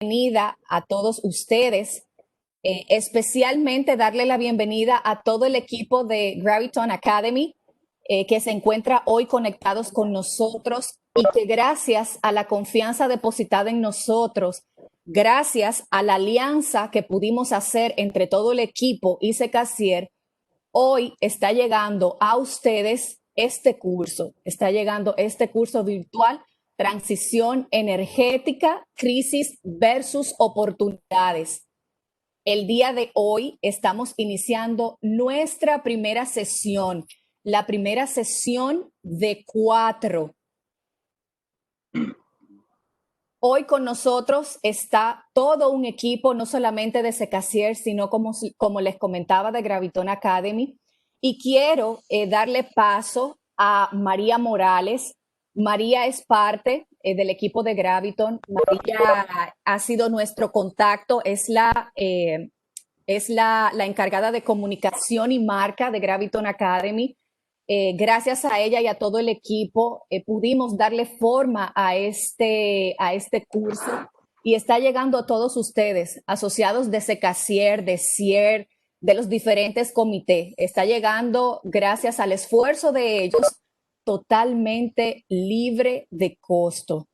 bienvenida a todos ustedes, especialmente darle la bienvenida a todo el equipo de Graviton Academy que se encuentra hoy conectados con nosotros y que gracias a la confianza depositada en nosotros, gracias a la alianza que pudimos hacer entre todo el equipo y Secasier, hoy está llegando a ustedes está llegando este curso virtual, Transición Energética, Crisis versus Oportunidades. El día de hoy estamos iniciando nuestra primera sesión, la primera sesión de 4. Hoy con nosotros está todo un equipo, no solamente de Secasier, sino como les comentaba, de Graviton Academy. Y quiero darle paso a María Morales. María es parte del equipo de Graviton. María ha sido nuestro contacto, es la encargada de comunicación y marca de Graviton Academy. Gracias a ella y a todo el equipo pudimos darle forma a este curso y está llegando a todos ustedes, asociados de Secasier, de CIER, de los diferentes comités. Está llegando gracias al esfuerzo de ellos, totalmente libre de costo.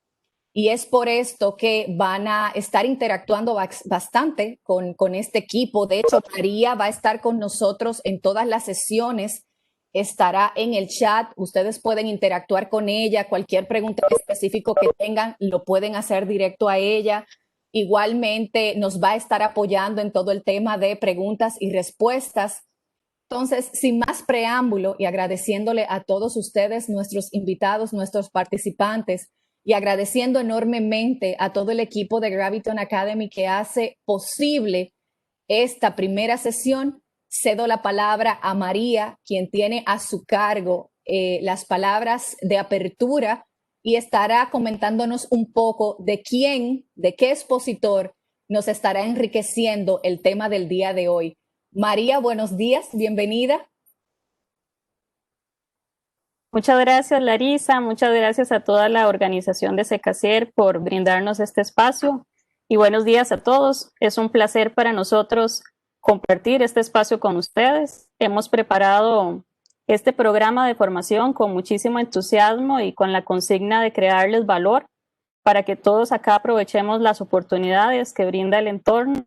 Y es por esto que van a estar interactuando bastante con este equipo. De hecho, María va a estar con nosotros en todas las sesiones, estará en el chat. Ustedes pueden interactuar con ella. Cualquier pregunta específica que tengan, lo pueden hacer directo a ella. Igualmente, nos va a estar apoyando en todo el tema de preguntas y respuestas. Entonces, sin más preámbulo y agradeciéndole a todos ustedes, nuestros invitados, nuestros participantes, y agradeciendo enormemente a todo el equipo de Graviton Academy que hace posible esta primera sesión, cedo la palabra a María, quien tiene a su cargo las palabras de apertura y estará comentándonos un poco de qué expositor nos estará enriqueciendo el tema del día de hoy. María, buenos días, bienvenida. Muchas gracias, Larisa. Muchas gracias a toda la organización de Secasier por brindarnos este espacio. Y buenos días a todos. Es un placer para nosotros compartir este espacio con ustedes. Hemos preparado este programa de formación con muchísimo entusiasmo y con la consigna de crearles valor para que todos acá aprovechemos las oportunidades que brinda el entorno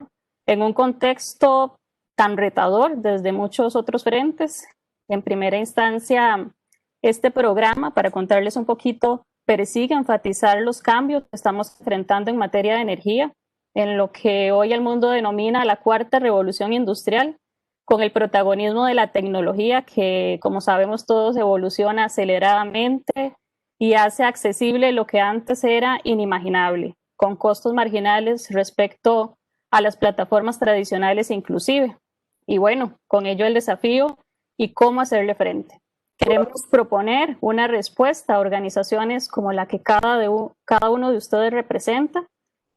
en un contexto tan retador desde muchos otros frentes. En primera instancia, este programa, para contarles un poquito, persigue enfatizar los cambios que estamos enfrentando en materia de energía, en lo que hoy el mundo denomina la cuarta revolución industrial, con el protagonismo de la tecnología que, como sabemos todos, evoluciona aceleradamente y hace accesible lo que antes era inimaginable, con costos marginales respecto a las plataformas tradicionales inclusive. Y bueno, con ello el desafío y cómo hacerle frente. Queremos proponer una respuesta a organizaciones como la que cada uno de ustedes representa,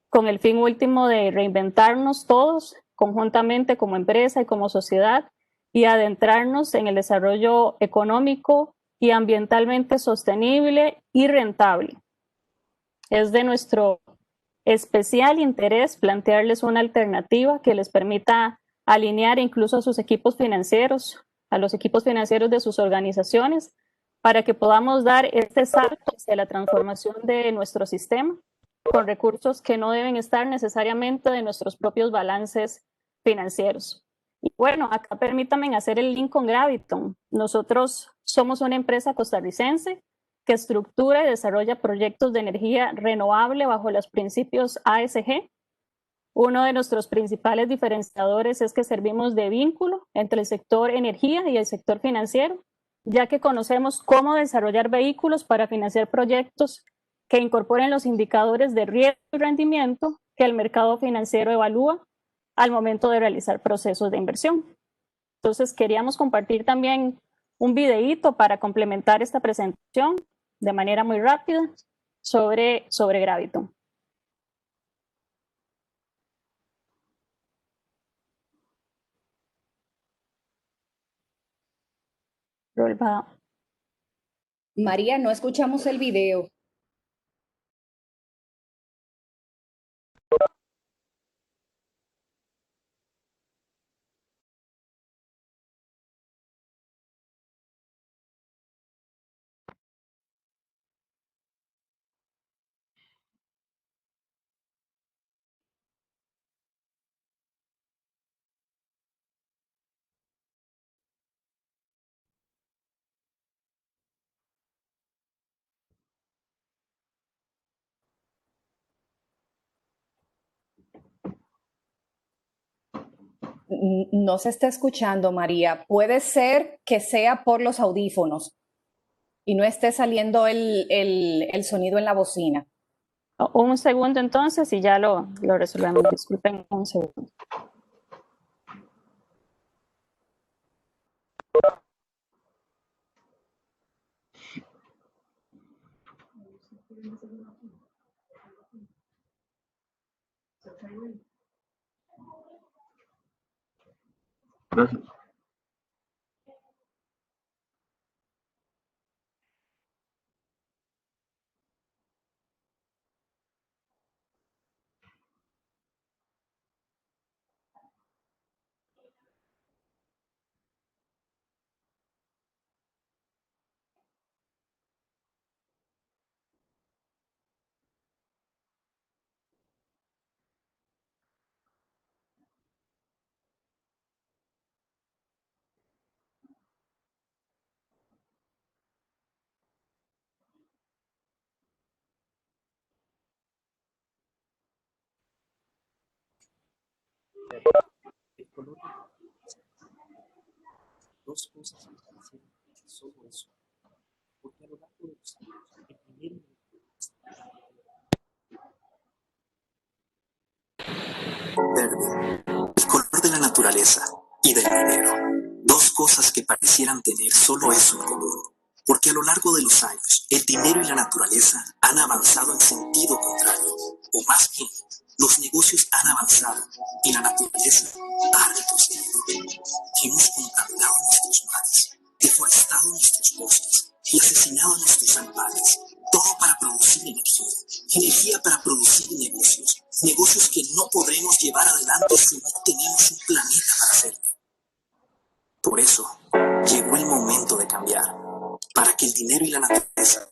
con el fin último de reinventarnos todos conjuntamente como empresa y como sociedad y adentrarnos en el desarrollo económico y ambientalmente sostenible y rentable. Es de nuestro especial interés plantearles una alternativa que les permita alinear incluso a sus equipos financieros, a los equipos financieros de sus organizaciones, para que podamos dar este salto hacia la transformación de nuestro sistema con recursos que no deben estar necesariamente de nuestros propios balances financieros. Y bueno, acá permítanme hacer el link con Graviton. Nosotros somos una empresa costarricense que estructura y desarrolla proyectos de energía renovable bajo los principios ASG. Uno de nuestros principales diferenciadores es que servimos de vínculo entre el sector energía y el sector financiero, ya que conocemos cómo desarrollar vehículos para financiar proyectos que incorporen los indicadores de riesgo y rendimiento que el mercado financiero evalúa al momento de realizar procesos de inversión. Entonces, queríamos compartir también un videíto para complementar esta presentación de manera muy rápida sobre Graviton. María, no escuchamos el video. No se está escuchando, María. Puede ser que sea por los audífonos y no esté saliendo el sonido en la bocina. Un segundo entonces y ya lo resolvemos. Disculpen un segundo. Gracias. El color de dos cosas que parecieron solo eso, porque a lo largo de los años, el dinero verde, el color de la naturaleza y del dinero, dos cosas que parecieran tener solo eso en común, porque a lo largo de los años, el dinero y la naturaleza han avanzado en sentido contrario, o más bien, los negocios han avanzado y la naturaleza ha retrocedido. Hemos contaminado nuestros mares, deforestado nuestros bosques y asesinado a nuestros animales, todo para producir energía, energía para producir negocios, negocios que no podremos llevar adelante si no tenemos un planeta para hacerlo. Por eso, llegó el momento de cambiar, para que el dinero y la naturaleza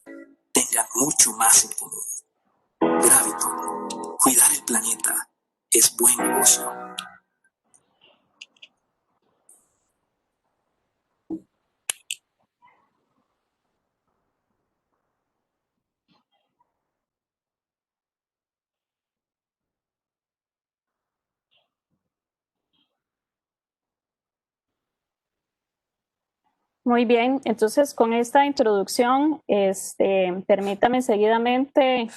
tengan mucho más en común. Graviton, cuidar el planeta es buen negocio. Muy bien, entonces con esta introducción, permítame seguidamente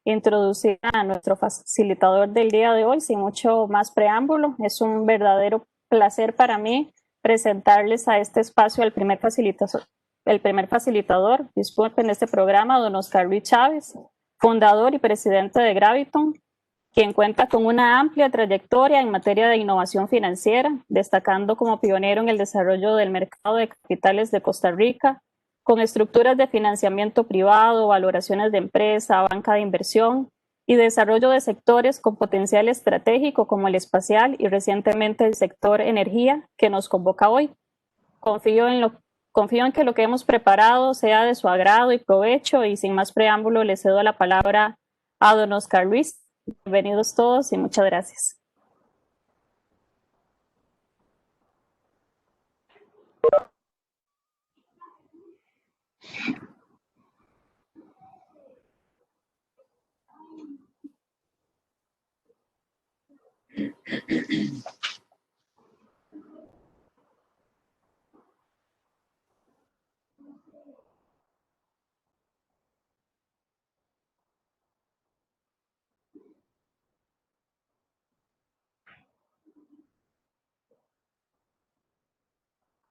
introducir a nuestro facilitador del día de hoy sin mucho más preámbulo. Es un verdadero placer para mí presentarles a este espacio al primer facilitador, disculpen, este programa, don Oscar Luis Chávez, fundador y presidente de Graviton, quien cuenta con una amplia trayectoria en materia de innovación financiera, destacando como pionero en el desarrollo del mercado de capitales de Costa Rica, con estructuras de financiamiento privado, valoraciones de empresa, banca de inversión y desarrollo de sectores con potencial estratégico como el espacial y recientemente el sector energía que nos convoca hoy. Confío en que lo que hemos preparado sea de su agrado y provecho y sin más preámbulo le cedo la palabra a don Oscar Luis. Bienvenidos todos y muchas gracias.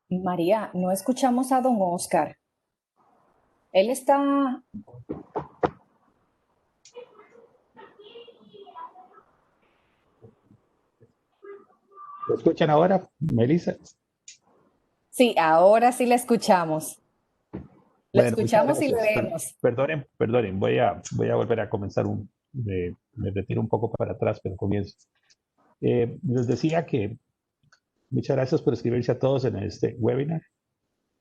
María, no escuchamos a don Oscar. Él está... ¿Lo escuchan ahora, Melissa? Sí, ahora sí le escuchamos. Lo Bueno, muchas escuchamos y le gracias. vemos. Perdonen, voy a volver a comenzar me retiro un poco para atrás, pero comienzo. Les decía que muchas gracias por escribirse a todos en este webinar,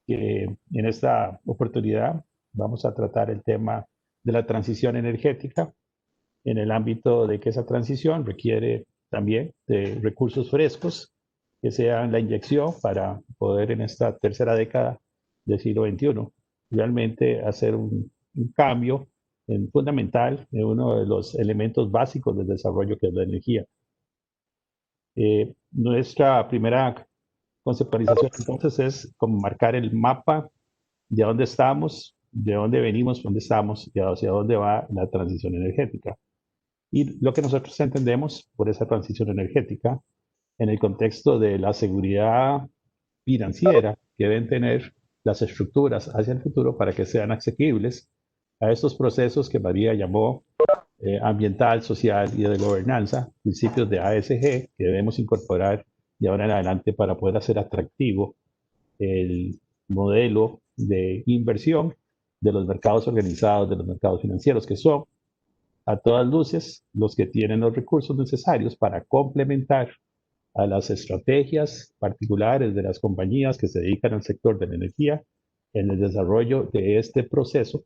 que en esta oportunidad vamos a tratar el tema de la transición energética en el ámbito de que esa transición requiere también de recursos frescos que sean la inyección para poder en esta tercera década del siglo XXI realmente hacer un cambio fundamental en uno de los elementos básicos del desarrollo que es la energía. Nuestra primera conceptualización entonces es como marcar el mapa de dónde estamos, de dónde venimos, dónde estamos y hacia dónde va la transición energética. Y lo que nosotros entendemos por esa transición energética en el contexto de la seguridad financiera que deben tener las estructuras hacia el futuro para que sean asequibles a estos procesos que María llamó ambiental, social y de gobernanza, principios de ASG que debemos incorporar de ahora en adelante para poder hacer atractivo el modelo de inversión de los mercados organizados, de los mercados financieros, que son a todas luces los que tienen los recursos necesarios para complementar a las estrategias particulares de las compañías que se dedican al sector de la energía en el desarrollo de este proceso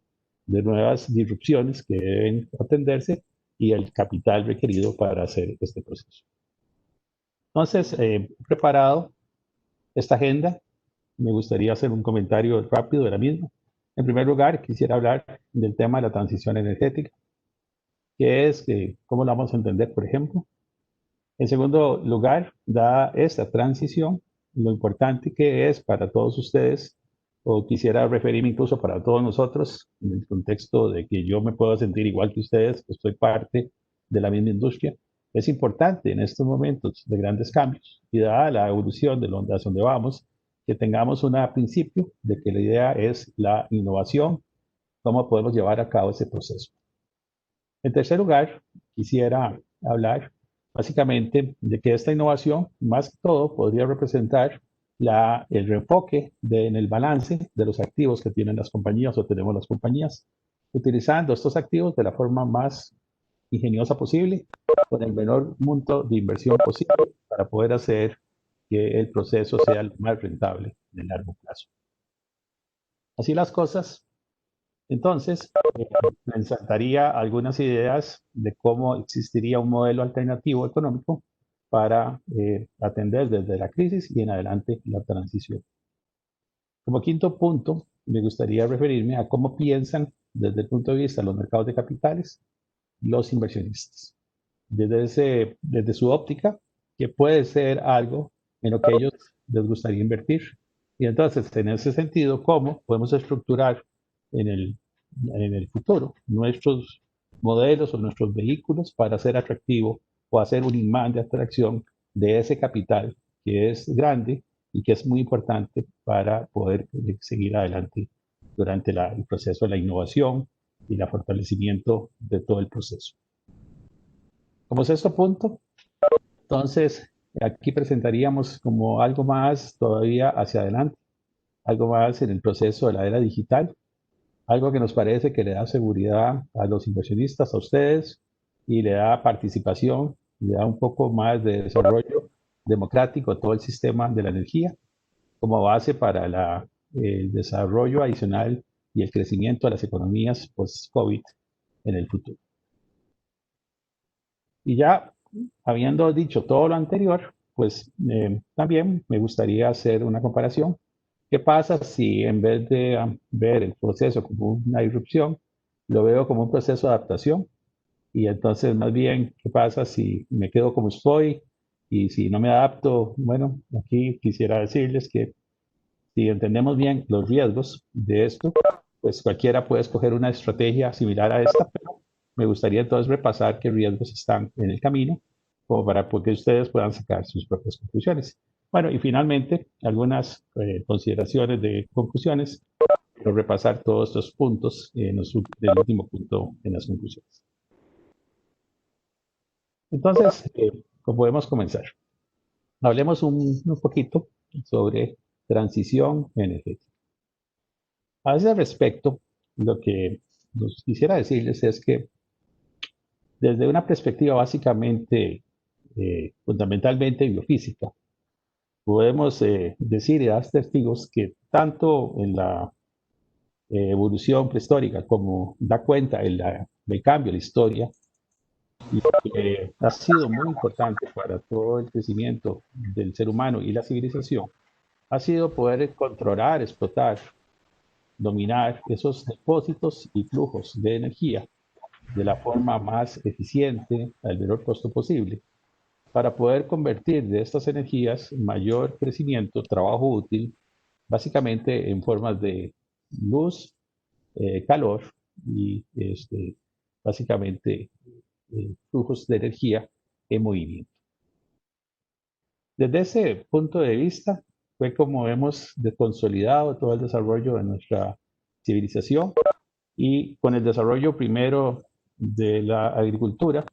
de nuevas disrupciones que deben atenderse y el capital requerido para hacer este proceso. Entonces, preparado esta agenda, me gustaría hacer un comentario rápido de la misma. En primer lugar, quisiera hablar del tema de la transición energética, que es cómo la vamos a entender, por ejemplo. En segundo lugar, da esta transición lo importante que es para todos ustedes, o quisiera referirme incluso para todos nosotros, en el contexto de que yo me puedo sentir igual que ustedes, que soy parte de la misma industria. Es importante en estos momentos de grandes cambios y dada la evolución de donde vamos, que tengamos un principio de que la idea es la innovación, cómo podemos llevar a cabo ese proceso. En tercer lugar, quisiera hablar básicamente de que esta innovación, más que todo, podría representar el reenfoque en el balance de los activos que tienen las compañías o tenemos las compañías, utilizando estos activos de la forma más ingeniosa posible, con el menor monto de inversión posible para poder hacer que el proceso sea lo más rentable en el largo plazo. Así las cosas, entonces, lanzaría algunas ideas de cómo existiría un modelo alternativo económico para atender desde la crisis y en adelante la transición. Como quinto punto, me gustaría referirme a cómo piensan desde el punto de vista de los mercados de capitales los inversionistas. Desde su óptica, que puede ser algo en lo que ellos les gustaría invertir. Y entonces, en ese sentido, ¿cómo podemos estructurar en el futuro nuestros modelos o nuestros vehículos para hacer atractivo o hacer un imán de atracción de ese capital que es grande y que es muy importante para poder seguir adelante durante el proceso de la innovación y el fortalecimiento de todo el proceso? Como sexto punto, entonces, aquí presentaríamos como algo más todavía hacia adelante, algo más en el proceso de la era digital, algo que nos parece que le da seguridad a los inversionistas, a ustedes, y le da participación, le da un poco más de desarrollo democrático a todo el sistema de la energía, como base para el desarrollo adicional y el crecimiento de las economías post-COVID en el futuro. Y ya habiendo dicho todo lo anterior, pues también me gustaría hacer una comparación. ¿Qué pasa si en vez de ver el proceso como una disrupción, lo veo como un proceso de adaptación? Y entonces, más bien, ¿qué pasa si me quedo como estoy? Y si no me adapto, bueno, aquí quisiera decirles que si entendemos bien los riesgos de esto, pues cualquiera puede escoger una estrategia similar a esta, pero me gustaría entonces repasar qué riesgos están en el camino, como para que ustedes puedan sacar sus propias conclusiones. Bueno, y finalmente, algunas consideraciones de conclusiones, pero repasar todos estos puntos del último punto en las conclusiones. Entonces, ¿cómo podemos comenzar? Hablemos un poquito sobre transición energética. A ese respecto, lo que nos quisiera decirles es que desde una perspectiva básicamente, fundamentalmente biofísica, podemos decir y dar testigos que tanto en la evolución prehistórica como da cuenta del cambio de la historia, ha sido muy importante para todo el crecimiento del ser humano y la civilización, ha sido poder controlar, explotar, dominar esos depósitos y flujos de energía de la forma más eficiente, al menor costo posible, para poder convertir de estas energías mayor crecimiento, trabajo útil, básicamente en formas de luz, calor y básicamente flujos de energía en movimiento. Desde ese punto de vista fue como hemos consolidado todo el desarrollo de nuestra civilización, y con el desarrollo primero de la agricultura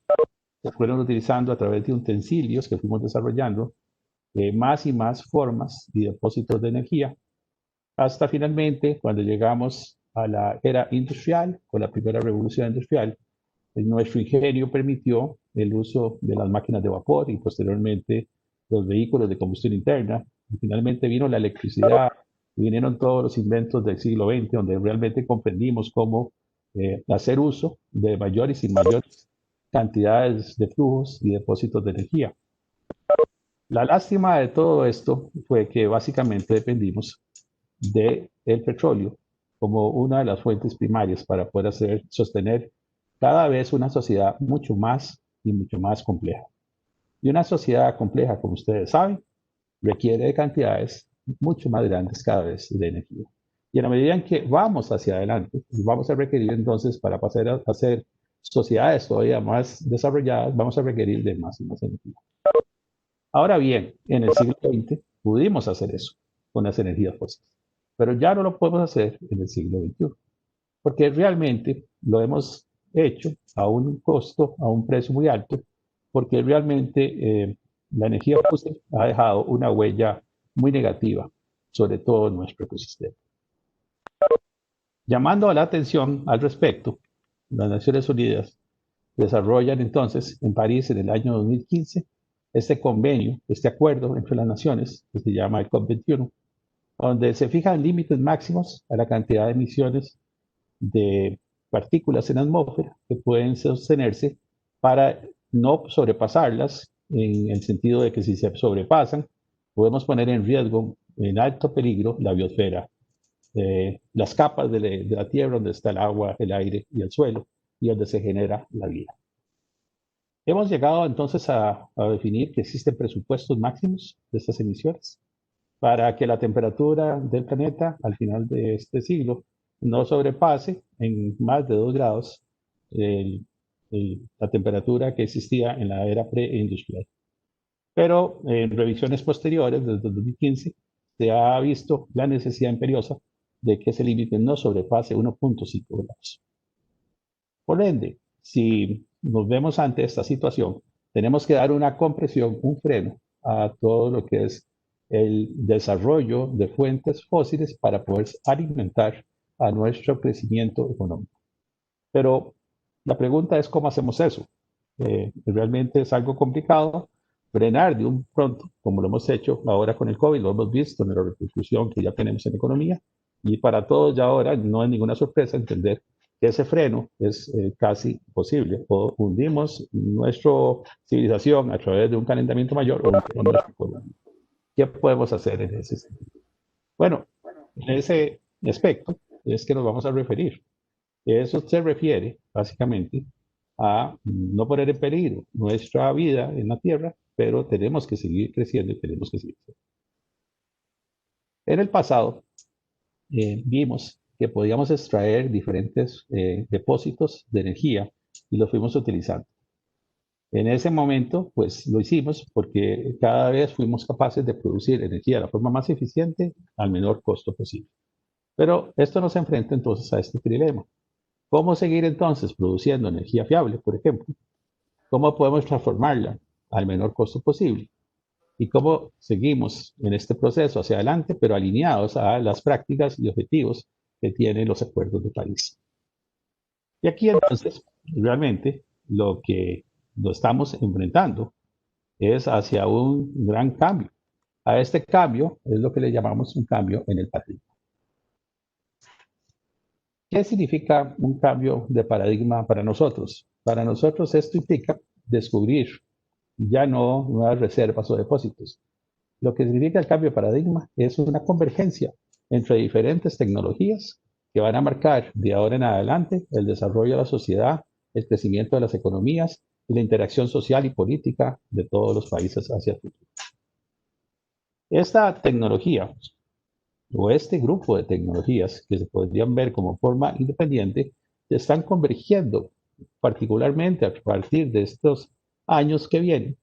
se fueron utilizando a través de utensilios que fuimos desarrollando más y más formas y depósitos de energía, hasta finalmente cuando llegamos a la era industrial, con la primera revolución industrial, nuestro ingenio permitió el uso de las máquinas de vapor y posteriormente los vehículos de combustión interna. Y finalmente vino la electricidad, y vinieron todos los inventos del siglo XX, donde realmente comprendimos cómo hacer uso de mayores y mayores cantidades de flujos y depósitos de energía. La lástima de todo esto fue que básicamente dependimos del petróleo como una de las fuentes primarias para poder sostener cada vez una sociedad mucho más y mucho más compleja. Y una sociedad compleja, como ustedes saben, requiere de cantidades mucho más grandes cada vez de energía. Y en la medida en que vamos hacia adelante, vamos a requerir entonces, para pasar a hacer sociedades todavía más desarrolladas, vamos a requerir de más y más energía. Ahora bien, en el siglo XX pudimos hacer eso con las energías fósiles, pero ya no lo podemos hacer en el siglo XXI, porque realmente lo hemos hecho a un costo, a un precio muy alto, porque realmente la energía fósil ha dejado una huella muy negativa sobre todo nuestro ecosistema. Llamando la atención al respecto, las Naciones Unidas desarrollan entonces en París en el año 2015 este convenio, este acuerdo entre las naciones, que se llama el COP21, donde se fijan límites máximos a la cantidad de emisiones de partículas en la atmósfera que pueden sostenerse para no sobrepasarlas, en el sentido de que si se sobrepasan, podemos poner en riesgo, en alto peligro, la biosfera, las capas de la Tierra donde está el agua, el aire y el suelo, y donde se genera la vida. Hemos llegado entonces a definir que existen presupuestos máximos de estas emisiones para que la temperatura del planeta al final de este siglo no sobrepase en más de 2 grados la temperatura que existía en la era preindustrial. Pero en revisiones posteriores, desde el 2015, se ha visto la necesidad imperiosa de que ese límite no sobrepase 1.5 grados. Por ende, si nos vemos ante esta situación, tenemos que dar una compresión, un freno a todo lo que es el desarrollo de fuentes fósiles para poder alimentar a nuestro crecimiento económico. Pero la pregunta es cómo hacemos eso. Realmente es algo complicado frenar de un pronto, como lo hemos hecho ahora con el COVID, lo hemos visto en la repercusión que ya tenemos en la economía, y para todos ya ahora no es ninguna sorpresa entender que ese freno es casi imposible. O hundimos nuestra civilización a través de un calentamiento mayor o nuestra economía. ¿Qué podemos hacer en ese sentido? Bueno, en ese aspecto es que nos vamos a referir. Eso se refiere básicamente a no poner en peligro nuestra vida en la Tierra, pero tenemos que seguir creciendo y tenemos que seguir creciendo. En el pasado vimos que podíamos extraer diferentes depósitos de energía y los fuimos utilizando. En ese momento, pues lo hicimos porque cada vez fuimos capaces de producir energía de la forma más eficiente al menor costo posible. Pero esto nos enfrenta entonces a este dilema. ¿Cómo seguir entonces produciendo energía fiable, por ejemplo? ¿Cómo podemos transformarla al menor costo posible? ¿Y cómo seguimos en este proceso hacia adelante, pero alineados a las prácticas y objetivos que tienen los acuerdos de París? Y aquí entonces, realmente, lo que nos estamos enfrentando es hacia un gran cambio. A este cambio es lo que le llamamos un cambio en el paradigma. ¿Qué significa un cambio de paradigma para nosotros? Para nosotros esto implica descubrir ya no nuevas reservas o depósitos. Lo que significa el cambio de paradigma es una convergencia entre diferentes tecnologías que van a marcar de ahora en adelante el desarrollo de la sociedad, el crecimiento de las economías y la interacción social y política de todos los países hacia el futuro. Esta tecnología, o este grupo de tecnologías que se podrían ver como forma independiente, están convergiendo particularmente a partir de estos años que vienen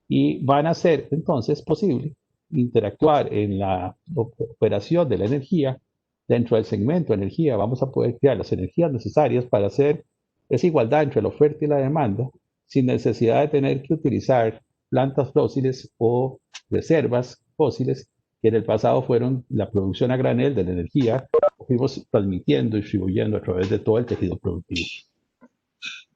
y van a ser entonces posible interactuar en la operación de la energía dentro del segmento de energía. Vamos a poder crear las energías necesarias para hacer esa igualdad entre la oferta y la demanda sin necesidad de tener que utilizar plantas fósiles o reservas fósiles que en el pasado fueron la producción a granel de la energía, fuimos transmitiendo y distribuyendo a través de todo el tejido productivo.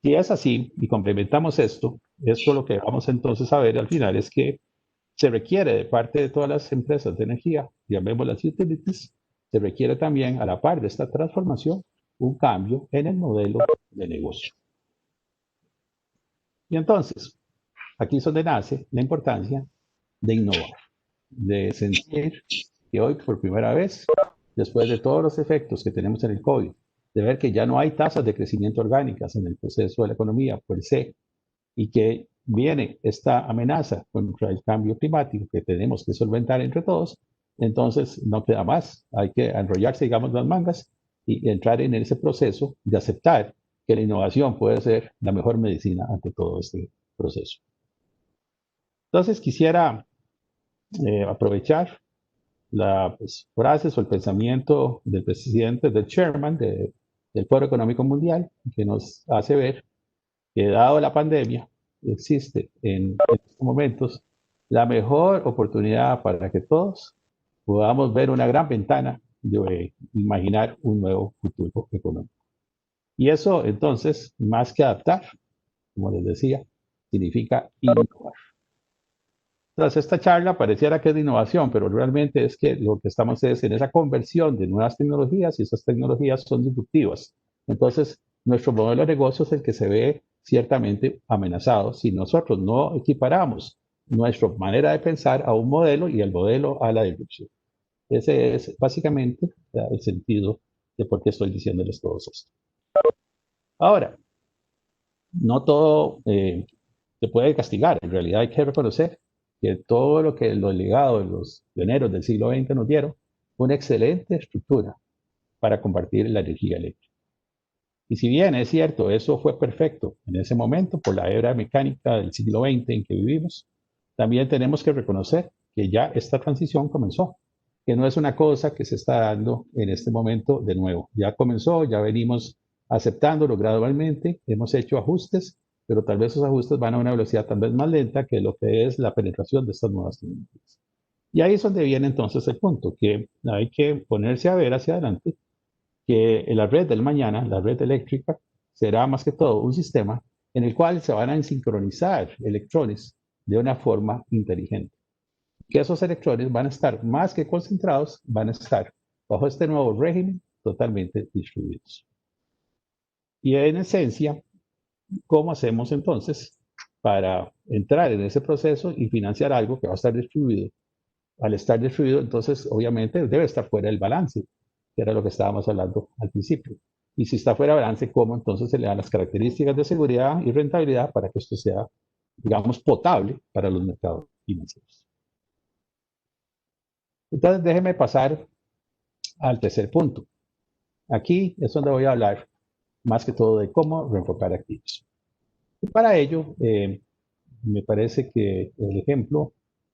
Si es así y complementamos esto lo que vamos entonces a ver al final es que se requiere de parte de todas las empresas de energía, llamémoslas utilities, se requiere también a la par de esta transformación un cambio en el modelo de negocio. Y entonces, aquí es donde nace la importancia de innovar, de sentir que hoy por primera vez, después de todos los efectos que tenemos en el COVID, de ver que ya no hay tasas de crecimiento orgánicas en el proceso de la economía per se, y que viene esta amenaza contra el cambio climático que tenemos que solventar entre todos, entonces no queda más, hay que enrollarse, digamos, las mangas y entrar en ese proceso de aceptar que la innovación puede ser la mejor medicina ante todo este proceso. Entonces quisiera aprovechar las frases o el pensamiento del presidente, del chairman del Foro Económico Mundial, que nos hace ver que dado la pandemia, existe en estos momentos la mejor oportunidad para que todos podamos ver una gran ventana de imaginar un nuevo futuro económico. Y eso, entonces, más que adaptar, como les decía, significa innovar. Entonces, esta charla pareciera que es de innovación, pero realmente es que lo que estamos es en esa conversión de nuevas tecnologías y esas tecnologías son disruptivas. Entonces, nuestro modelo de negocio es el que se ve ciertamente amenazado si nosotros no equiparamos nuestra manera de pensar a un modelo y el modelo a la disrupción. Ese es básicamente el sentido de por qué estoy diciéndoles todo esto. Ahora, no todo se puede castigar. En realidad hay que reconocer que todo lo que los legados, los pioneros del siglo XX nos dieron, fue una excelente estructura para compartir la energía eléctrica. Y si bien es cierto, eso fue perfecto en ese momento por la era mecánica del siglo XX en que vivimos, también tenemos que reconocer que ya esta transición comenzó, que no es una cosa que se está dando en este momento de nuevo. Ya comenzó, ya venimos aceptándolo gradualmente, hemos hecho ajustes, pero tal vez esos ajustes van a una velocidad tal vez más lenta que lo que es la penetración de estas nuevas tecnologías. Y ahí es donde viene entonces el punto, que hay que ponerse a ver hacia adelante que la red del mañana, la red eléctrica, será más que todo un sistema en el cual se van a sincronizar electrones de una forma inteligente. Que esos electrones van a estar más que concentrados, van a estar bajo este nuevo régimen totalmente distribuidos. Y en esencia, ¿cómo hacemos entonces para entrar en ese proceso y financiar algo que va a estar distribuido? Al estar distribuido, entonces, obviamente, debe estar fuera del balance, que era lo que estábamos hablando al principio. Y si está fuera de balance, ¿cómo entonces se le dan las características de seguridad y rentabilidad para que esto sea, digamos, potable para los mercados financieros? Entonces, déjeme pasar al tercer punto. Aquí es donde voy a hablar más que todo de cómo reenfocar activos. Y para ello, me parece que el ejemplo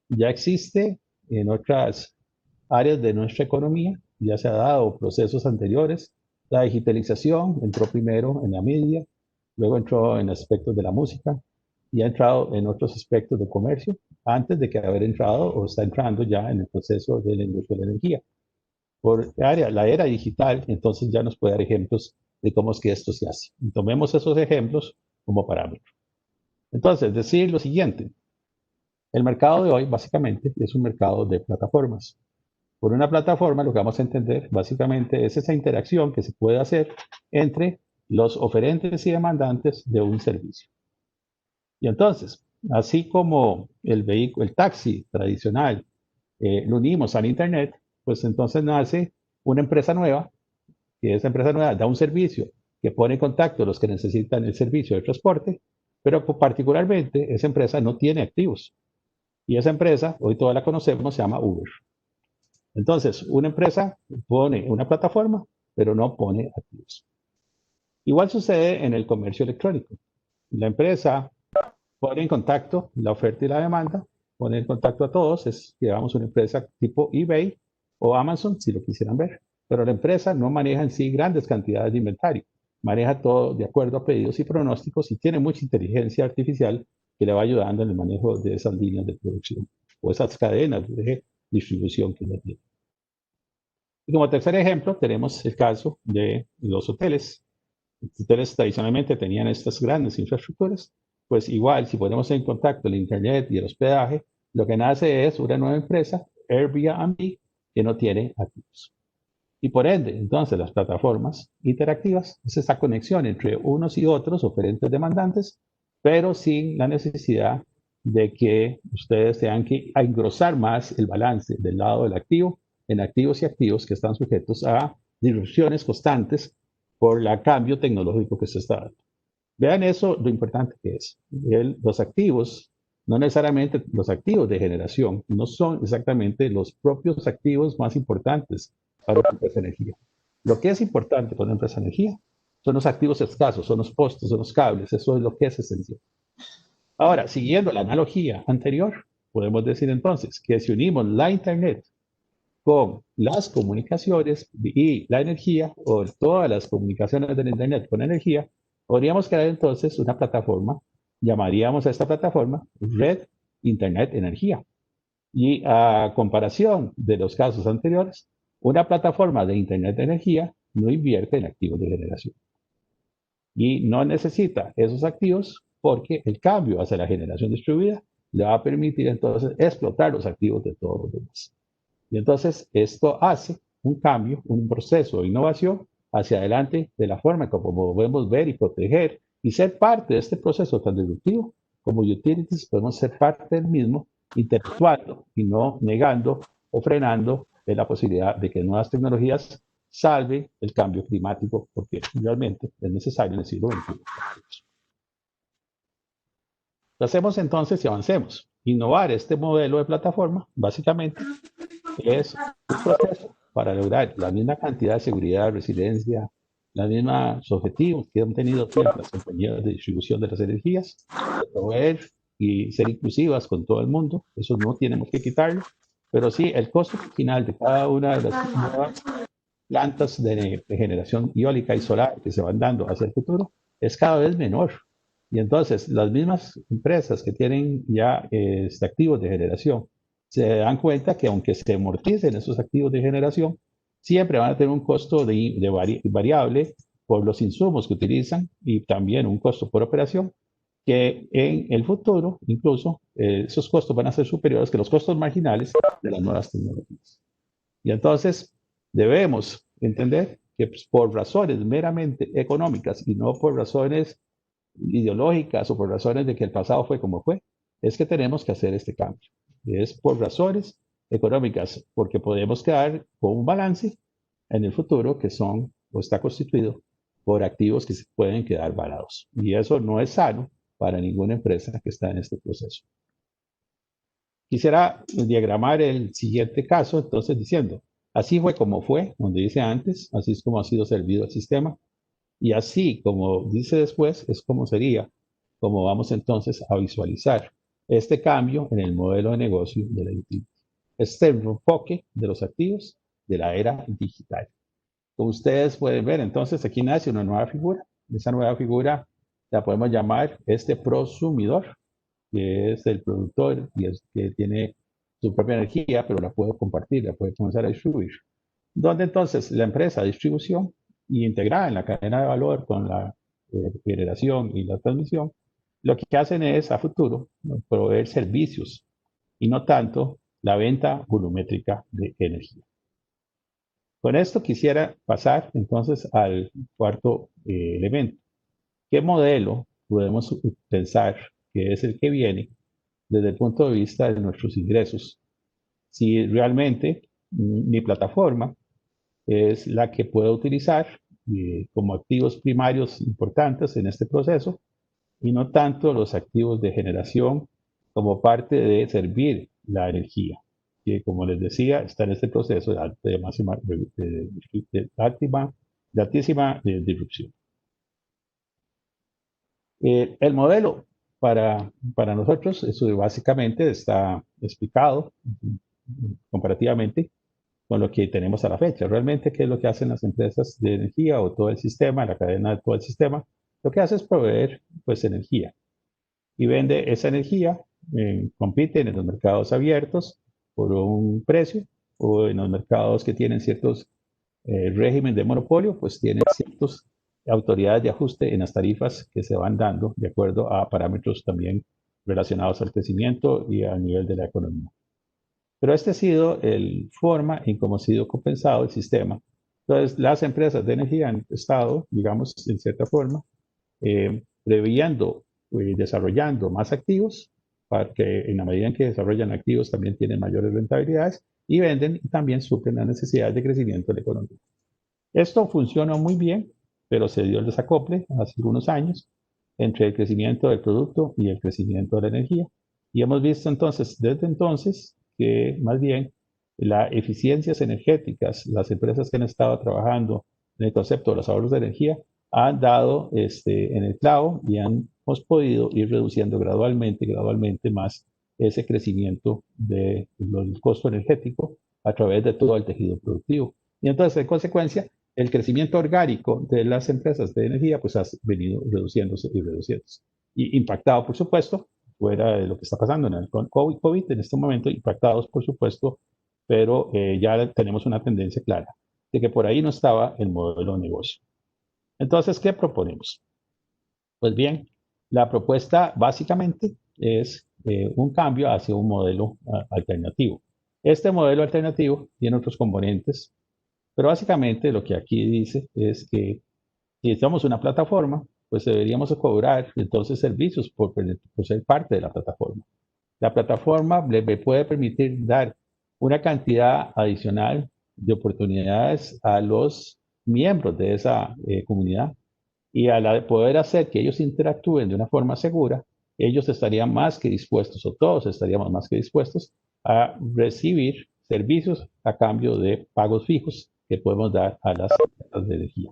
ya existe en otras áreas de nuestra economía, ya se ha dado procesos anteriores. La digitalización entró primero en la media, luego entró en aspectos de la música y ha entrado en otros aspectos de comercio antes de que haber entrado o está entrando ya en el proceso de la industria de la energía. Por la era digital, entonces ya nos puede dar ejemplos de cómo es que esto se hace. Y tomemos esos ejemplos como parámetro. Entonces, decir lo siguiente, el mercado de hoy básicamente es un mercado de plataformas. Por una plataforma lo que vamos a entender básicamente es esa interacción que se puede hacer entre los oferentes y demandantes de un servicio. Y entonces, así como el vehículo, el taxi tradicional, lo unimos al Internet, pues entonces nace una empresa nueva, que esa empresa nueva da un servicio que pone en contacto a los que necesitan el servicio de transporte, pero particularmente esa empresa no tiene activos. Y esa empresa, hoy toda la conocemos, se llama Uber. Entonces, una empresa pone una plataforma, pero no pone activos. Igual sucede en el comercio electrónico. La empresa pone en contacto la oferta y la demanda, pone en contacto a todos, es, digamos, una empresa tipo eBay o Amazon, si lo quisieran ver. Pero la empresa no maneja en sí grandes cantidades de inventario, maneja todo de acuerdo a pedidos y pronósticos y tiene mucha inteligencia artificial que le va ayudando en el manejo de esas líneas de producción o esas cadenas de distribución que ella tiene. Y como tercer ejemplo, tenemos el caso de los hoteles. Los hoteles tradicionalmente tenían estas grandes infraestructuras, pues igual, si ponemos en contacto el Internet y el hospedaje, lo que nace es una nueva empresa, Airbnb, que no tiene activos. Y por ende, entonces, las plataformas interactivas es esa conexión entre unos y otros oferentes demandantes, pero sin la necesidad de que ustedes tengan que engrosar más el balance del lado del activo en activos y activos que están sujetos a disrupciones constantes por el cambio tecnológico que se está dando. Vean eso, lo importante que es. Los activos, no necesariamente los activos de generación, no son exactamente los propios activos más importantes para una empresa de energía. Lo que es importante para una empresa de energía son los activos escasos, son los postes, son los cables, eso es lo que es esencial. Ahora, siguiendo la analogía anterior, podemos decir entonces que si unimos la Internet con las comunicaciones y la energía, o todas las comunicaciones del Internet con energía, podríamos crear entonces una plataforma, llamaríamos a esta plataforma Red Internet Energía. Y a comparación de los casos anteriores, una plataforma de Internet de energía no invierte en activos de generación. Y no necesita esos activos porque el cambio hacia la generación distribuida le va a permitir entonces explotar los activos de todos los demás. Y entonces esto hace un cambio, un proceso de innovación hacia adelante de la forma como podemos ver y proteger y ser parte de este proceso tan disruptivo. Como utilities podemos ser parte del mismo, interactuando y no negando o frenando la posibilidad de que nuevas tecnologías salven el cambio climático, porque realmente es necesario en el siglo XXI. Lo hacemos entonces y avancemos. Innovar este modelo de plataforma, básicamente, es un proceso para lograr la misma cantidad de seguridad, resiliencia, los mismos objetivos que han tenido siempre las compañías de distribución de las energías, de proveer y ser inclusivas con todo el mundo. Eso no tenemos que quitarlo, pero sí el costo final de cada una de las nuevas plantas de generación eólica y solar que se van dando hacia el futuro es cada vez menor. Y entonces las mismas empresas que tienen ya activos de generación se dan cuenta que aunque se amorticen esos activos de generación, siempre van a tener un costo variable por los insumos que utilizan y también un costo por operación, que en el futuro incluso esos costos van a ser superiores que los costos marginales de las nuevas tecnologías. Y entonces debemos entender que pues, por razones meramente económicas y no por razones ideológicas o por razones de que el pasado fue como fue, es que tenemos que hacer este cambio. Es por razones económicas, porque podemos quedar con un balance en el futuro que son o está constituido por activos que se pueden quedar varados. Y eso no es sano para ninguna empresa que está en este proceso. Quisiera diagramar el siguiente caso, entonces diciendo, así fue como fue, donde dice antes, así es como ha sido servido el sistema, y así como dice después, es como sería, como vamos entonces a visualizar este cambio en el modelo de negocio de la utility. Este enfoque de los activos de la era digital. Como ustedes pueden ver, entonces aquí nace una nueva figura. Esa nueva figura la podemos llamar prosumidor, que es el productor y es que tiene su propia energía, pero la puede compartir, la puede comenzar a distribuir. Donde entonces la empresa de distribución y integrada en la cadena de valor con la generación y la transmisión, lo que hacen es a futuro proveer servicios y no tanto la venta volumétrica de energía. Con esto quisiera pasar entonces al cuarto elemento. ¿Qué modelo podemos pensar que es el que viene desde el punto de vista de nuestros ingresos? Si realmente mi plataforma es la que puedo utilizar como activos primarios importantes en este proceso y no tanto los activos de generación como parte de servir la energía, que como les decía, está en este proceso de altísima disrupción. El modelo para nosotros, eso básicamente está explicado comparativamente con lo que tenemos a la fecha. Realmente, ¿qué es lo que hacen las empresas de energía o todo el sistema, la cadena de todo el sistema? Lo que hace es proveer pues energía y vende esa energía, compiten en los mercados abiertos por un precio o en los mercados que tienen ciertos régimen de monopolio, pues tienen ciertas autoridades de ajuste en las tarifas que se van dando de acuerdo a parámetros también relacionados al crecimiento y al nivel de la economía. Pero esta ha sido la forma en cómo ha sido compensado el sistema. Entonces, las empresas de energía han estado, digamos, en cierta forma, previendo y desarrollando más activos, para que en la medida en que desarrollan activos también tienen mayores rentabilidades y venden y también suplen las necesidades de crecimiento de la economía. Esto funcionó muy bien, pero se dio el desacople hace algunos años entre el crecimiento del producto y el crecimiento de la energía. Y hemos visto entonces, desde entonces, que más bien las eficiencias energéticas, las empresas que han estado trabajando en el concepto de los ahorros de energía, han dado en el clavo y hemos podido ir reduciendo gradualmente más ese crecimiento del costo energético a través de todo el tejido productivo. Y entonces, en consecuencia, el crecimiento orgánico de las empresas de energía pues ha venido reduciéndose y reduciéndose. Y impactado, por supuesto, fuera de lo que está pasando en el COVID en este momento, impactados, por supuesto, pero ya tenemos una tendencia clara de que por ahí no estaba el modelo de negocio. Entonces, ¿qué proponemos? Pues bien, la propuesta básicamente es un cambio hacia un modelo alternativo. Este modelo alternativo tiene otros componentes, pero básicamente lo que aquí dice es que si somos una plataforma, pues deberíamos cobrar entonces servicios por ser parte de la plataforma. La plataforma le puede permitir dar una cantidad adicional de oportunidades a los miembros de esa comunidad y al poder hacer que ellos interactúen de una forma segura, ellos estarían más que dispuestos, o todos estaríamos más que dispuestos, a recibir servicios a cambio de pagos fijos que podemos dar a las empresas de energía.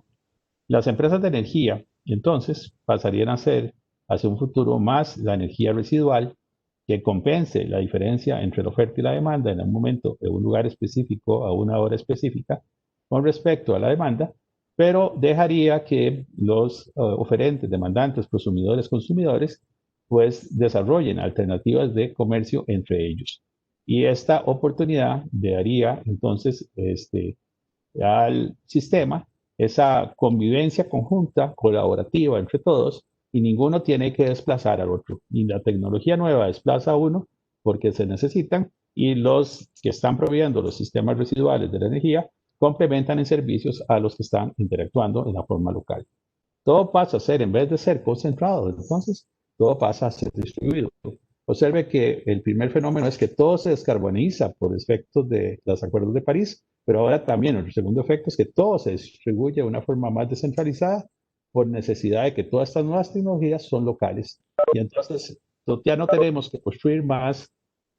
Las empresas de energía, entonces, pasarían a ser, hacia un futuro, más la energía residual que compense la diferencia entre la oferta y la demanda en un momento, en un lugar específico, a una hora específica, con respecto a la demanda, pero dejaría que los oferentes, demandantes, consumidores, pues desarrollen alternativas de comercio entre ellos. Y esta oportunidad daría entonces al sistema esa convivencia conjunta, colaborativa entre todos, y ninguno tiene que desplazar al otro. Y la tecnología nueva desplaza a uno porque se necesitan, y los que están proveyendo los sistemas residuales de la energía complementan en servicios a los que están interactuando en la forma local. Todo pasa a ser, en vez de ser concentrado, entonces, todo pasa a ser distribuido. Observe que el primer fenómeno es que todo se descarboniza por efectos de los acuerdos de París, pero ahora también el segundo efecto es que todo se distribuye de una forma más descentralizada por necesidad de que todas estas nuevas tecnologías son locales. Y entonces ya no tenemos que construir más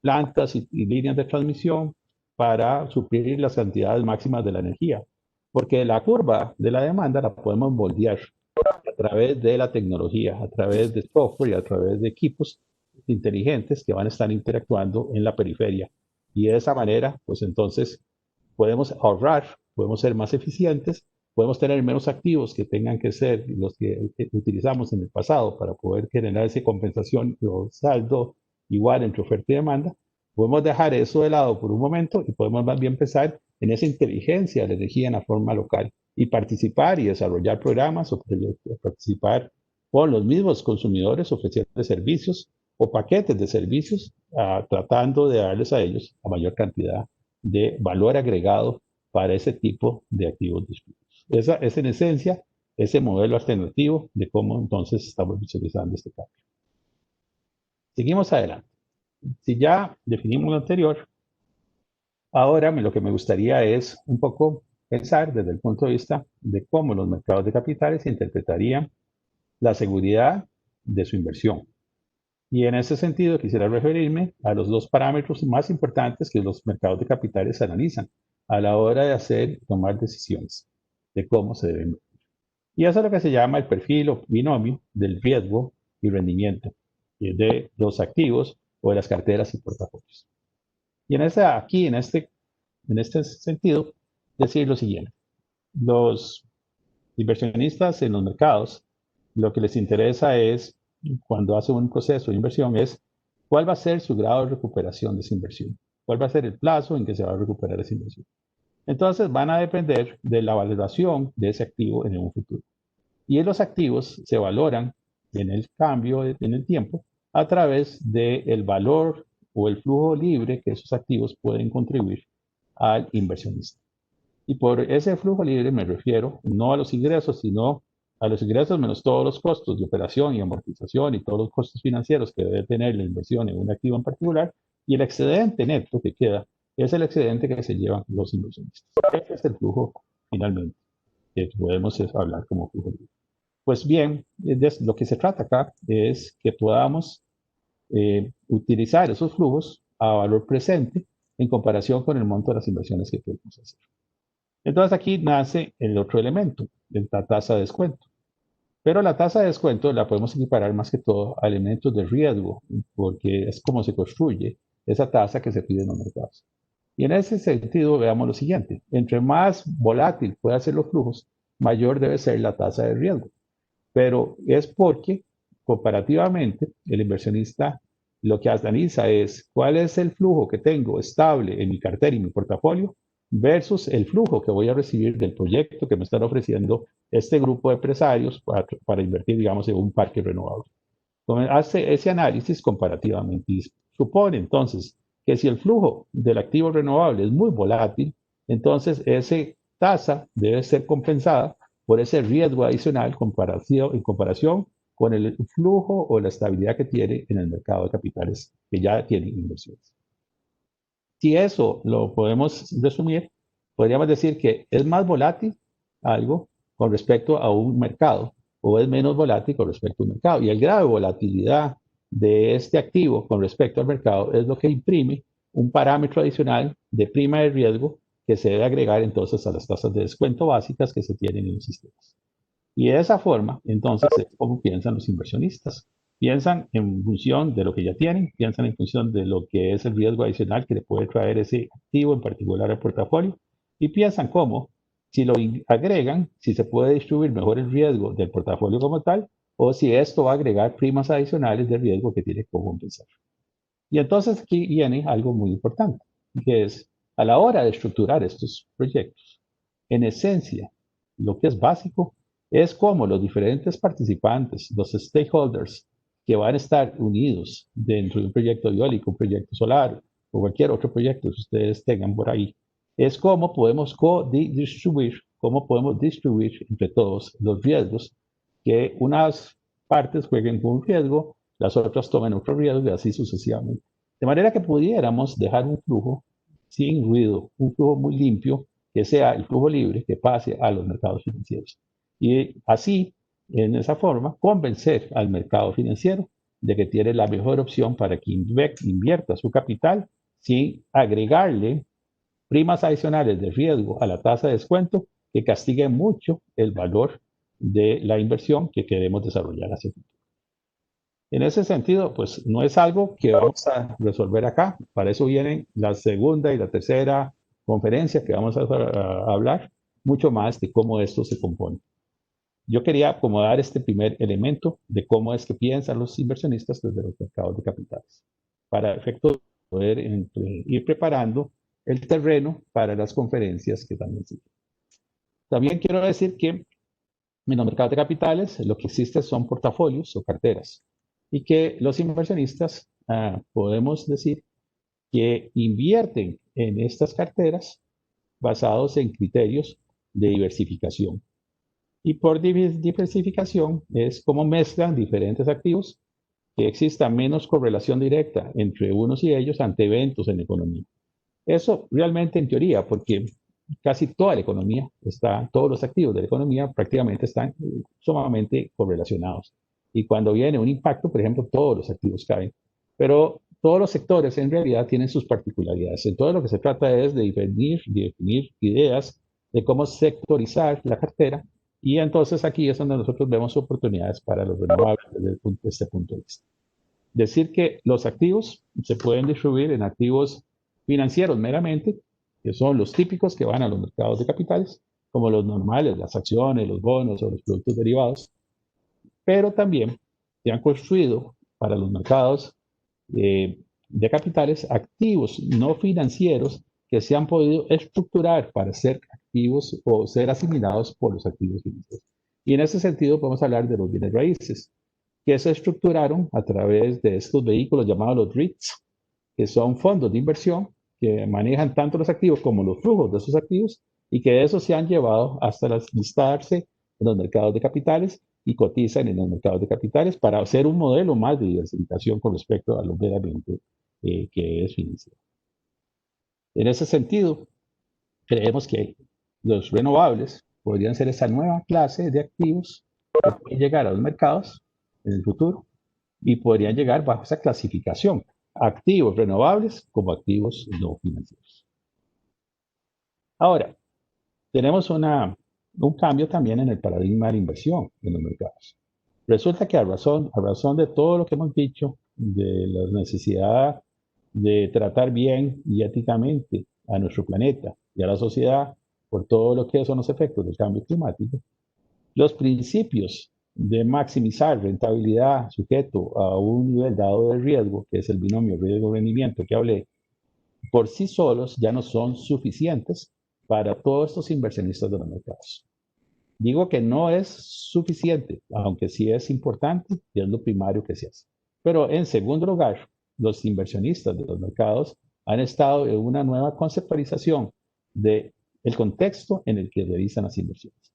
plantas y líneas de transmisión para suplir las cantidades máximas de la energía, porque la curva de la demanda la podemos moldear a través de la tecnología, a través de software y a través de equipos inteligentes que van a estar interactuando en la periferia. Y de esa manera, pues entonces podemos ahorrar, podemos ser más eficientes, podemos tener menos activos que tengan que ser los que utilizamos en el pasado para poder generar esa compensación o saldo igual entre oferta y demanda. Podemos dejar eso de lado por un momento y podemos más bien pensar en esa inteligencia de la energía en la forma local y participar y desarrollar programas o participar con los mismos consumidores ofreciendo servicios o paquetes de servicios, tratando de darles a ellos la mayor cantidad de valor agregado para ese tipo de activos distribuidos. Esa es en esencia ese modelo alternativo de cómo entonces estamos visualizando este cambio. Seguimos adelante. Si ya definimos lo anterior, ahora lo que me gustaría es un poco pensar desde el punto de vista de cómo los mercados de capitales interpretarían la seguridad de su inversión. Y en ese sentido quisiera referirme a los dos parámetros más importantes que los mercados de capitales analizan a la hora de tomar decisiones de cómo se deben invertir. Y eso es lo que se llama el perfil o binomio del riesgo y rendimiento de los activos o de las carteras y portafolios. Y en este sentido, decir lo siguiente. Los inversionistas en los mercados, lo que les interesa es, cuando hacen un proceso de inversión, es cuál va a ser su grado de recuperación de esa inversión, cuál va a ser el plazo en que se va a recuperar esa inversión. Entonces van a depender de la valoración de ese activo en un futuro. Y los activos se valoran en el cambio, en el tiempo, a través del valor o el flujo libre que esos activos pueden contribuir al inversionista. Y por ese flujo libre me refiero no a los ingresos, sino a los ingresos menos todos los costos de operación y amortización y todos los costos financieros que debe tener la inversión en un activo en particular. Y el excedente neto que queda es el excedente que se llevan los inversionistas. Este es el flujo finalmente que podemos hablar como flujo libre. Pues bien, lo que se trata acá es que podamos utilizar esos flujos a valor presente en comparación con el monto de las inversiones que queremos hacer. Entonces aquí nace el otro elemento, la tasa de descuento. Pero la tasa de descuento la podemos equiparar más que todo a elementos de riesgo, porque es como se construye esa tasa que se pide en los mercados. Y en ese sentido, veamos lo siguiente. Entre más volátil puedan ser los flujos, mayor debe ser la tasa de riesgo. Pero es porque, comparativamente, el inversionista lo que analiza es cuál es el flujo que tengo estable en mi cartera y mi portafolio versus el flujo que voy a recibir del proyecto que me están ofreciendo este grupo de empresarios para invertir, digamos, en un parque renovable. Hace ese análisis comparativamente y supone entonces que si el flujo del activo renovable es muy volátil, entonces esa tasa debe ser compensada por ese riesgo adicional en comparación con el flujo o la estabilidad que tiene en el mercado de capitales que ya tiene inversiones. Si eso lo podemos resumir, podríamos decir que es más volátil algo con respecto a un mercado o es menos volátil con respecto a un mercado. Y el grado de volatilidad de este activo con respecto al mercado es lo que imprime un parámetro adicional de prima de riesgo que se debe agregar entonces a las tasas de descuento básicas que se tienen en los sistemas. Y de esa forma, entonces, es como piensan los inversionistas. Piensan en función de lo que ya tienen, piensan en función de lo que es el riesgo adicional que le puede traer ese activo en particular al portafolio y piensan cómo, si lo agregan, si se puede distribuir mejor el riesgo del portafolio como tal o si esto va a agregar primas adicionales de riesgo que tiene que compensar. Y entonces aquí viene algo muy importante, que es a la hora de estructurar estos proyectos, en esencia, lo que es básico es cómo los diferentes participantes, los stakeholders que van a estar unidos dentro de un proyecto eólico, un proyecto solar o cualquier otro proyecto que ustedes tengan por ahí, es cómo podemos distribuir entre todos los riesgos, que unas partes jueguen con un riesgo, las otras tomen otro riesgo y así sucesivamente. De manera que pudiéramos dejar un flujo sin ruido, un flujo muy limpio, que sea el flujo libre que pase a los mercados financieros. Y así, en esa forma, convencer al mercado financiero de que tiene la mejor opción para que invierta su capital sin agregarle primas adicionales de riesgo a la tasa de descuento que castigue mucho el valor de la inversión que queremos desarrollar hacia el futuro. En ese sentido, pues no es algo que vamos a resolver acá. Para eso vienen la segunda y la tercera conferencia que vamos a hablar mucho más de cómo esto se compone. Yo quería acomodar este primer elemento de cómo es que piensan los inversionistas desde los mercados de capitales, para efecto de poder ir preparando el terreno para las conferencias que también siguen. También quiero decir que en los mercados de capitales lo que existe son portafolios o carteras y que los inversionistas podemos decir que invierten en estas carteras basados en criterios de diversificación. Y por diversificación es como mezclan diferentes activos que exista menos correlación directa entre unos y ellos ante eventos en la economía. Eso realmente en teoría, porque casi toda la economía todos los activos de la economía prácticamente están sumamente correlacionados. Y cuando viene un impacto, por ejemplo, todos los activos caen. Pero todos los sectores en realidad tienen sus particularidades. Entonces lo que se trata es de definir ideas de cómo sectorizar la cartera, y entonces aquí es donde nosotros vemos oportunidades para los renovables desde este punto de vista. Decir que los activos se pueden distribuir en activos financieros meramente, que son los típicos que van a los mercados de capitales, como los normales, las acciones, los bonos o los productos derivados, pero también se han construido para los mercados de capitales activos no financieros que se han podido estructurar para ser activos o ser asimilados por los activos financieros. Y en ese sentido podemos hablar de los bienes raíces, que se estructuraron a través de estos vehículos llamados los REITs, que son fondos de inversión que manejan tanto los activos como los flujos de esos activos, y que de eso se han llevado hasta listarse en los mercados de capitales y cotizan en los mercados de capitales para hacer un modelo más de diversificación con respecto a lo meramente que es financiero. En ese sentido, creemos que los renovables podrían ser esa nueva clase de activos que pueden llegar a los mercados en el futuro y podrían llegar bajo esa clasificación: activos renovables como activos no financieros. Ahora, tenemos un cambio también en el paradigma de la inversión en los mercados. Resulta que a razón de todo lo que hemos dicho, de la necesidad de tratar bien y éticamente a nuestro planeta y a la sociedad por todo lo que son los efectos del cambio climático, los principios de maximizar rentabilidad sujeto a un nivel dado de riesgo, que es el binomio riesgo-rendimiento que hablé, por sí solos ya no son suficientes para todos estos inversionistas de los mercados. Digo que no es suficiente, aunque sí es importante y es lo primario que se hace. Pero en segundo lugar, los inversionistas de los mercados han estado en una nueva conceptualización del contexto en el que realizan las inversiones.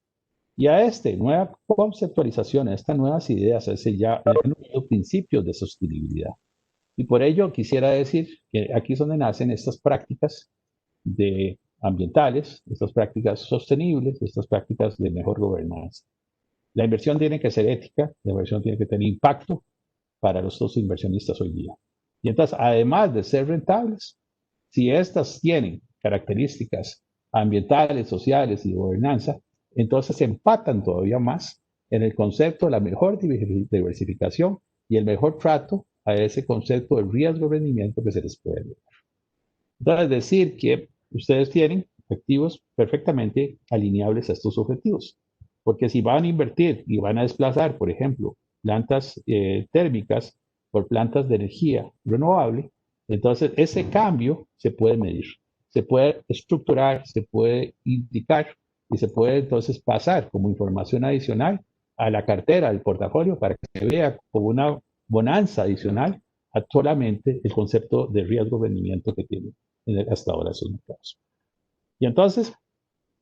Y a esta nueva conceptualización, a estas nuevas ideas, ya han unido principios de sostenibilidad. Y por ello quisiera decir que aquí es donde nacen estas prácticas de ambientales, estas prácticas sostenibles, estas prácticas de mejor gobernanza. La inversión tiene que ser ética, la inversión tiene que tener impacto para los dos inversionistas hoy día. Y entonces, además de ser rentables, si estas tienen características ambientales, sociales y de gobernanza, entonces se empatan todavía más en el concepto de la mejor diversificación y el mejor trato a ese concepto de riesgo-rendimiento que se les puede dar. Entonces, decir que ustedes tienen activos perfectamente alineables a estos objetivos, porque si van a invertir y van a desplazar, por ejemplo, plantas térmicas por plantas de energía renovable, entonces ese cambio se puede medir, se puede estructurar, se puede indicar y se puede entonces pasar como información adicional a la cartera, al portafolio, para que se vea como una bonanza adicional a solamente el concepto de riesgo-rendimiento que tiene hasta ahora esos mercados. Y entonces,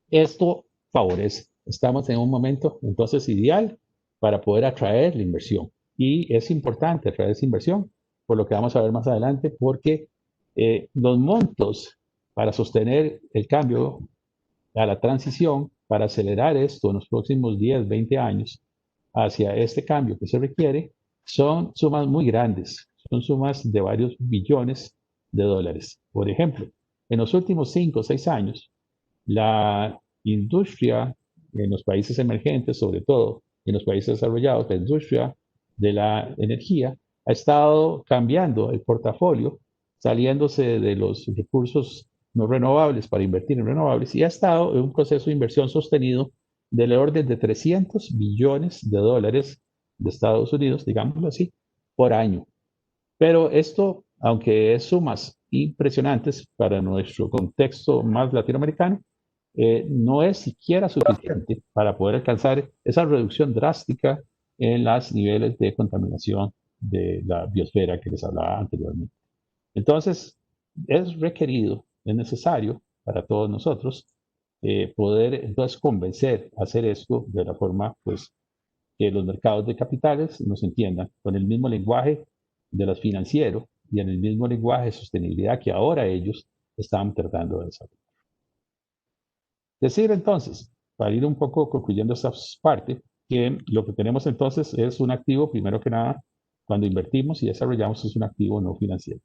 esto favorece. Estamos en un momento entonces ideal para poder atraer la inversión. Y es importante atraer esa inversión, por lo que vamos a ver más adelante, porque los montos para sostener el cambio a la transición, para acelerar esto en los próximos 10, 20 años hacia este cambio que se requiere, son sumas muy grandes, son sumas de varios billones de dólares. Por ejemplo, en los últimos 5 o 6 años, la industria en los países emergentes, sobre todo en los países desarrollados, la industria de la energía ha estado cambiando el portafolio, saliéndose de los recursos no renovables para invertir en renovables, y ha estado en un proceso de inversión sostenido del orden de 300 billones de dólares de Estados Unidos, digámoslo así, por año. Pero esto, aunque es sumas impresionantes para nuestro contexto más latinoamericano, no es siquiera suficiente para poder alcanzar esa reducción drástica en los niveles de contaminación de la biosfera que les hablaba anteriormente. Entonces, es requerido, es necesario para todos nosotros poder entonces convencer a hacer esto de la forma pues, que los mercados de capitales nos entiendan, con el mismo lenguaje de los financieros y en el mismo lenguaje de sostenibilidad que ahora ellos están tratando de desarrollar. Decir entonces, para ir un poco concluyendo esta parte, que lo que tenemos entonces es un activo, primero que nada, cuando invertimos y desarrollamos, es un activo no financiero.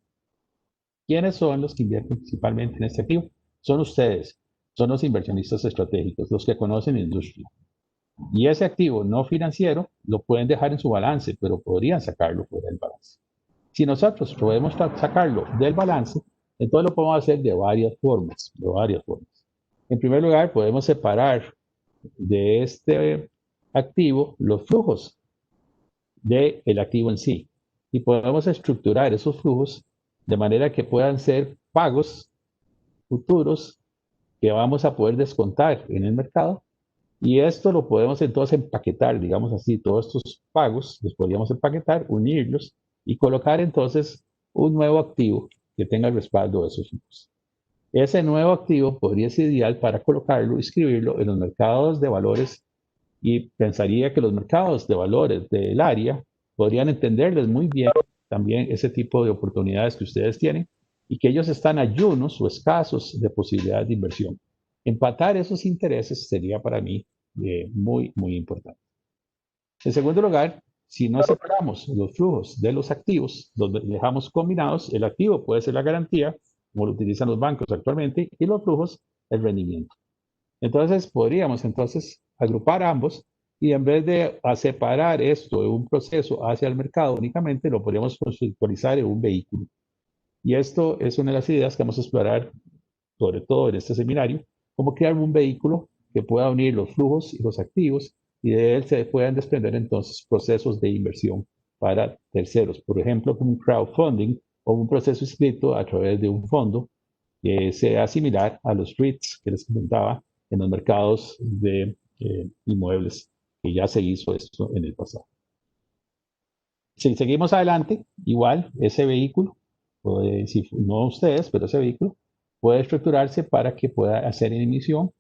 ¿Quiénes son los que invierten principalmente en este activo? Son ustedes, son los inversionistas estratégicos, los que conocen la industria. Y ese activo no financiero lo pueden dejar en su balance, pero podrían sacarlo fuera del balance. Si nosotros podemos sacarlo del balance, entonces lo podemos hacer de varias formas, En primer lugar, podemos separar de este activo los flujos del activo en sí. Y podemos estructurar esos flujos de manera que puedan ser pagos futuros que vamos a poder descontar en el mercado. Y esto lo podemos entonces empaquetar, digamos así, todos estos pagos los podríamos empaquetar, unirlos y colocar entonces un nuevo activo que tenga el respaldo de esos flujos. Ese nuevo activo podría ser ideal para colocarlo, inscribirlo en los mercados de valores, y pensaría que los mercados de valores del área podrían entenderles muy bien también ese tipo de oportunidades que ustedes tienen y que ellos están ayunos o escasos de posibilidades de inversión. Empatar esos intereses sería para mí muy, muy importante. En segundo lugar, si no separamos los flujos de los activos, los dejamos combinados, el activo puede ser la garantía, como lo utilizan los bancos actualmente, y los flujos, el rendimiento. Entonces, podríamos agrupar ambos y en vez de separar esto de un proceso hacia el mercado únicamente, lo podríamos conceptualizar en un vehículo. Y esto es una de las ideas que vamos a explorar, sobre todo en este seminario, cómo crear un vehículo que pueda unir los flujos y los activos y de él se puedan desprender entonces procesos de inversión para terceros, por ejemplo, como un crowdfunding o un proceso escrito a través de un fondo que sea similar a los REITs que les comentaba en los mercados de inmuebles, que ya se hizo esto en el pasado. Si seguimos adelante, igual ese vehículo, si no ustedes, pero ese vehículo puede estructurarse para que pueda hacer emisión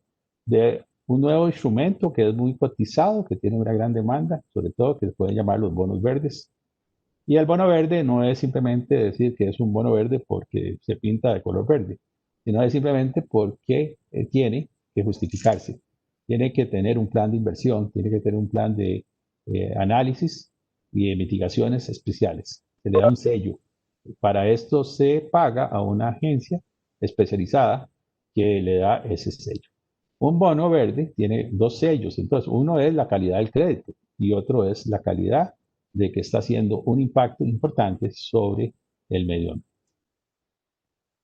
de un nuevo instrumento que es muy cotizado, que tiene una gran demanda, sobre todo que se pueden llamar los bonos verdes. Y el bono verde no es simplemente decir que es un bono verde porque se pinta de color verde, sino es simplemente porque tiene que justificarse. Tiene que tener un plan de inversión, tiene que tener un plan de análisis y de mitigaciones especiales. Se le da un sello. Para esto se paga a una agencia especializada que le da ese sello. Un bono verde tiene dos sellos. Entonces, uno es la calidad del crédito y otro es la calidad de que está haciendo un impacto importante sobre el medio ambiente.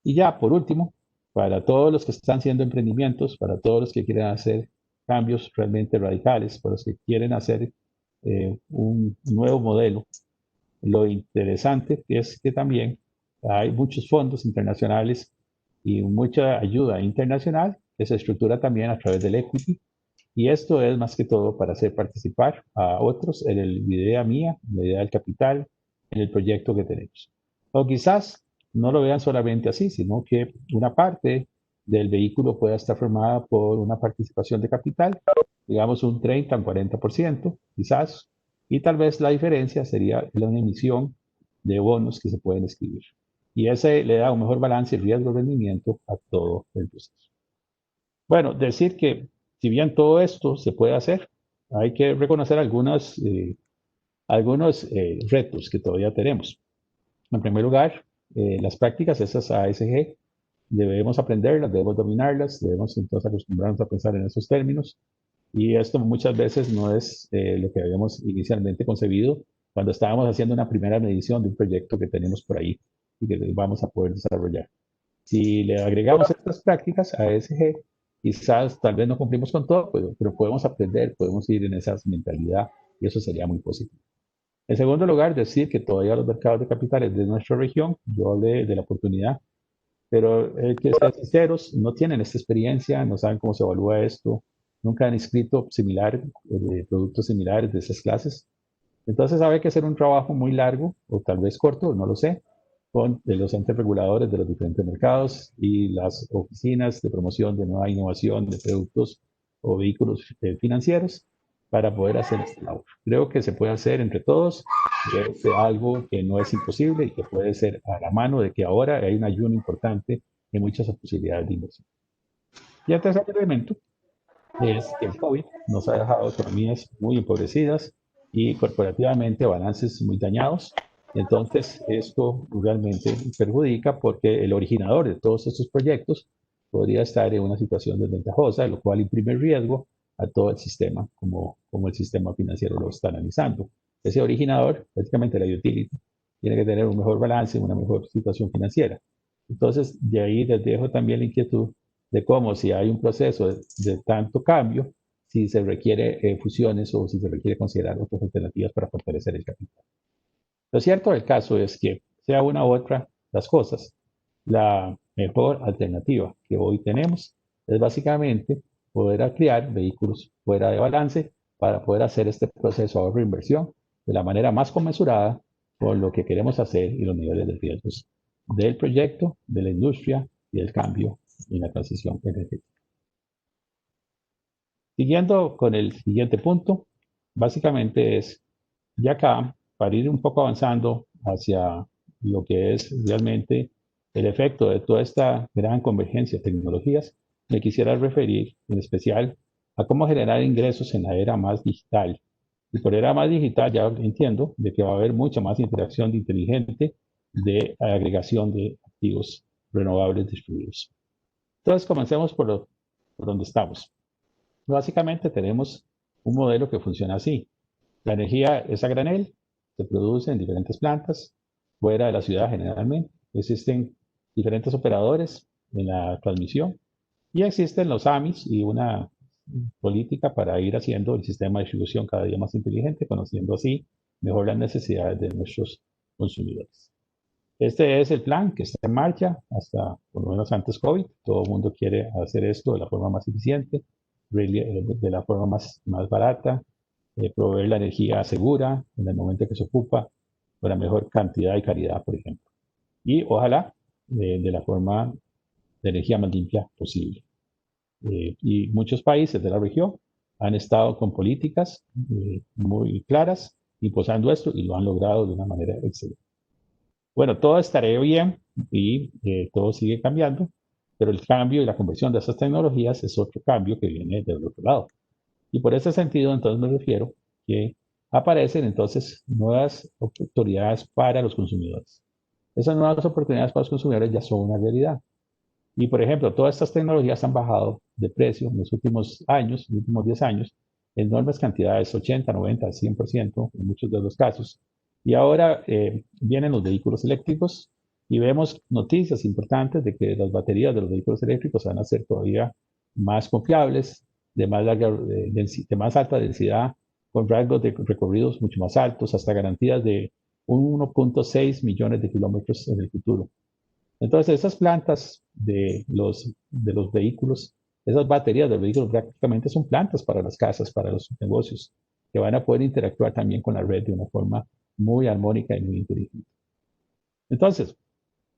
Y ya, por último, para todos los que están haciendo emprendimientos, para todos los que quieren hacer cambios realmente radicales, para los que quieren hacer un nuevo modelo, lo interesante es que también hay muchos fondos internacionales y mucha ayuda internacional que se estructura también a través del equity. Y esto es más que todo para hacer participar a otros en la idea mía, en la idea del capital, en el proyecto que tenemos. O quizás no lo vean solamente así, sino que una parte del vehículo pueda estar formada por una participación de capital, digamos un 30, un 40%, quizás, y tal vez la diferencia sería la emisión de bonos que se pueden escribir. Y ese le da un mejor balance riesgo-rendimiento a todo el proceso. Bueno, decir que si bien todo esto se puede hacer, hay que reconocer algunos retos que todavía tenemos. En primer lugar, las prácticas, esas ASG, debemos aprenderlas, debemos dominarlas, debemos entonces acostumbrarnos a pensar en esos términos. Y esto muchas veces no es lo que habíamos inicialmente concebido cuando estábamos haciendo una primera medición de un proyecto que tenemos por ahí y que vamos a poder desarrollar. Si le agregamos estas prácticas a ASG, quizás tal vez no cumplimos con todo, pero podemos aprender, podemos ir en esa mentalidad y eso sería muy positivo. En segundo lugar, decir que todavía los mercados de capitales de nuestra región, yo hablé de la oportunidad, pero que ser sinceros, no tienen esta experiencia, no saben cómo se evalúa esto, nunca han inscrito productos similares de esas clases. Entonces hay que hacer un trabajo muy largo o tal vez corto, no lo sé, con los entes reguladores de los diferentes mercados y las oficinas de promoción de nueva innovación de productos o vehículos financieros para poder hacer este labor. Creo que se puede hacer entre todos, es algo que no es imposible y que puede ser a la mano de que ahora hay un ayuno importante en muchas posibilidades de inversión. Y el tercer elemento es que el COVID nos ha dejado economías muy empobrecidas y corporativamente balances muy dañados. Entonces, esto realmente perjudica porque el originador de todos estos proyectos podría estar en una situación desventajosa, lo cual imprime riesgo a todo el sistema, como el sistema financiero lo está analizando. Ese originador, prácticamente la utility, tiene que tener un mejor balance, una mejor situación financiera. Entonces, de ahí les dejo también la inquietud de cómo si hay un proceso de tanto cambio, si se requiere fusiones o si se requiere considerar otras alternativas para fortalecer el capital. Lo cierto del caso es que, sea una u otra las cosas, la mejor alternativa que hoy tenemos es básicamente poder crear vehículos fuera de balance para poder hacer este proceso de ahorro-inversión de la manera más conmensurada con lo que queremos hacer y los niveles de riesgos del proyecto, de la industria y del cambio y la transición energética. Siguiendo con el siguiente punto, básicamente es, ya acá, para ir un poco avanzando hacia lo que es realmente el efecto de toda esta gran convergencia de tecnologías, me quisiera referir en especial a cómo generar ingresos en la era más digital. Y por era más digital ya entiendo de que va a haber mucha más interacción de inteligente de agregación de activos renovables distribuidos. Entonces, comencemos por donde estamos. Básicamente tenemos un modelo que funciona así. La energía es a granel, se produce en diferentes plantas, fuera de la ciudad generalmente. Existen diferentes operadores en la transmisión y existen los AMIs y una política para ir haciendo el sistema de distribución cada día más inteligente, conociendo así mejor las necesidades de nuestros consumidores. Este es el plan que está en marcha hasta por lo menos antes COVID. Todo el mundo quiere hacer esto de la forma más eficiente, de la forma más barata, proveer la energía segura en el momento que se ocupa, con la mejor cantidad y calidad, por ejemplo. Y ojalá de la forma de energía más limpia posible. Y muchos países de la región han estado con políticas muy claras impulsando esto y lo han logrado de una manera excelente. Bueno, todo estaría bien y todo sigue cambiando, pero el cambio y la conversión de esas tecnologías es otro cambio que viene del otro lado. Y por ese sentido, entonces me refiero que aparecen entonces nuevas oportunidades para los consumidores. Esas nuevas oportunidades para los consumidores ya son una realidad. Y por ejemplo, todas estas tecnologías han bajado de precio en los últimos años, en los últimos 10 años, enormes cantidades, 80, 90, 100% en muchos de los casos. Y ahora vienen los vehículos eléctricos y vemos noticias importantes de que las baterías de los vehículos eléctricos van a ser todavía más confiables, de más alta densidad, con rangos de recorridos mucho más altos, hasta garantías de 1.6 millones de kilómetros en el futuro. Entonces, esas plantas de los vehículos, esas baterías de los vehículos prácticamente son plantas para las casas, para los negocios, que van a poder interactuar también con la red de una forma muy armónica y muy inteligente. Entonces,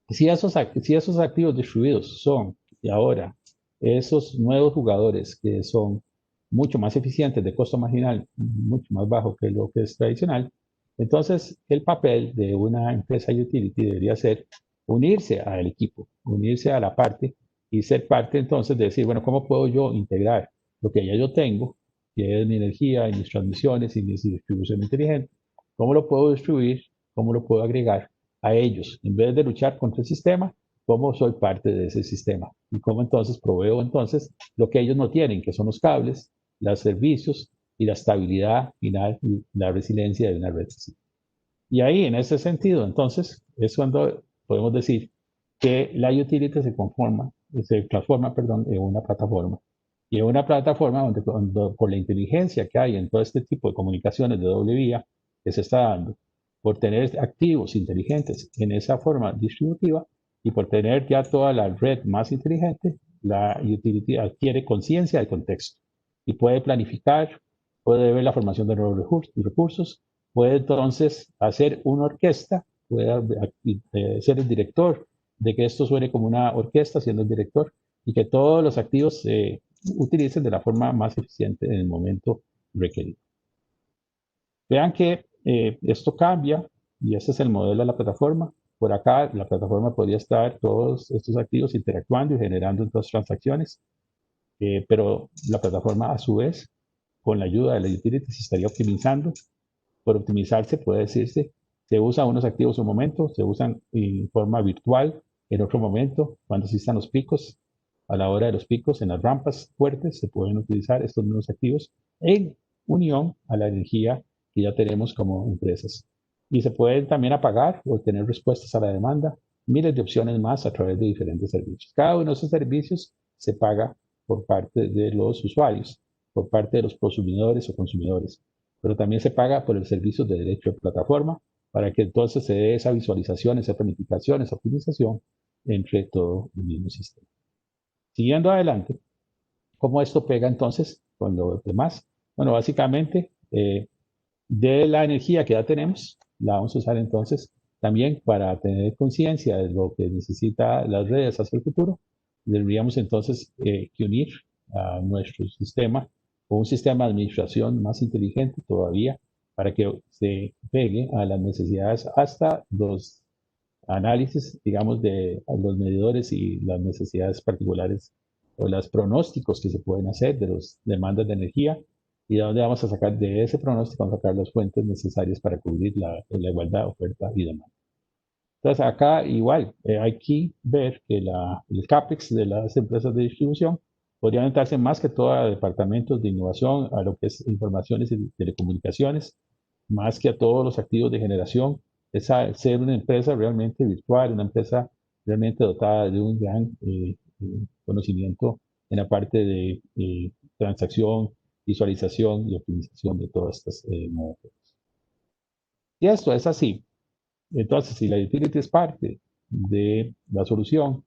si esos activos distribuidos son, y ahora, esos nuevos jugadores que son mucho más eficientes, de costo marginal mucho más bajo que lo que es tradicional, entonces el papel de una empresa utility debería ser unirse al equipo, unirse a la parte y ser parte entonces de decir, bueno, ¿cómo puedo yo integrar lo que ya yo tengo, que es mi energía y mis transmisiones y mi distribución inteligente? ¿Cómo lo puedo distribuir? ¿Cómo lo puedo agregar a ellos? En vez de luchar contra el sistema, ¿cómo soy parte de ese sistema? Y cómo entonces proveo entonces lo que ellos no tienen, que son los cables, los servicios y la estabilidad final y la resiliencia de una red. Y ahí, en ese sentido, entonces, es cuando podemos decir que la utility se transforma, perdón, en una plataforma. Y en una plataforma donde, por la inteligencia que hay en todo este tipo de comunicaciones de doble vía que se está dando, por tener activos inteligentes en esa forma distributiva y por tener ya toda la red más inteligente, la utility adquiere conciencia del contexto y puede planificar, puede ver la formación de nuevos recursos, puede entonces hacer una orquesta, puede ser el director de que esto suene como una orquesta, siendo el director, y que todos los activos se utilicen de la forma más eficiente en el momento requerido. Vean que esto cambia y este es el modelo de la plataforma. Por acá la plataforma podría estar todos estos activos interactuando y generando entonces transacciones. pero la plataforma a su vez, con la ayuda de la utility, se estaría optimizando. Por optimizarse puede decirse, se usan unos activos un momento, se usan en forma virtual en otro momento, cuando existan los picos, a la hora de los picos, en las rampas fuertes, se pueden utilizar estos mismos activos en unión a la energía que ya tenemos como empresas. Y se pueden también apagar o tener respuestas a la demanda, miles de opciones más a través de diferentes servicios. Cada uno de esos servicios se paga por parte de los usuarios, por parte de los consumidores o consumidores, pero también se paga por el servicio de derecho de plataforma para que entonces se dé esa visualización, esa planificación, esa optimización entre todo el mismo sistema. Siguiendo adelante, ¿cómo esto pega entonces con lo demás? Bueno, básicamente, de la energía que ya tenemos, la vamos a usar entonces también para tener conciencia de lo que necesita las redes hacia el futuro. Deberíamos entonces que unir a nuestro sistema con un sistema de administración más inteligente todavía para que se pegue a las necesidades hasta los análisis, digamos, de los medidores y las necesidades particulares o los pronósticos que se pueden hacer de las demandas de energía y de dónde vamos a sacar de ese pronóstico, vamos a sacar las fuentes necesarias para cubrir la igualdad, oferta y demanda. Entonces acá igual hay que ver que el CAPEX de las empresas de distribución podría orientarse más que todo a departamentos de innovación, a lo que es informaciones y telecomunicaciones, más que a todos los activos de generación, es ser una empresa realmente virtual, una empresa realmente dotada de un gran conocimiento en la parte de transacción, visualización y optimización de todas estas modelos. Y esto es así. Entonces, si la utility es parte de la solución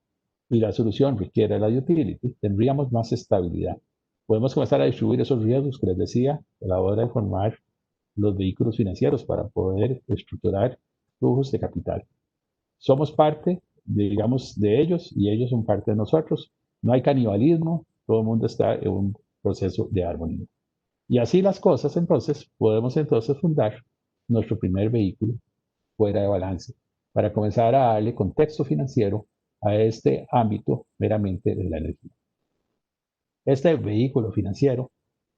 y la solución requiere la utility, tendríamos más estabilidad. Podemos comenzar a distribuir esos riesgos que les decía a la hora de formar los vehículos financieros para poder estructurar flujos de capital. Somos parte, digamos, de ellos y ellos son parte de nosotros. No hay canibalismo, todo el mundo está en un proceso de armonía. Y así las cosas, entonces, podemos entonces fundar nuestro primer vehículo fuera de balance, para comenzar a darle contexto financiero a este ámbito meramente de la energía. Este vehículo financiero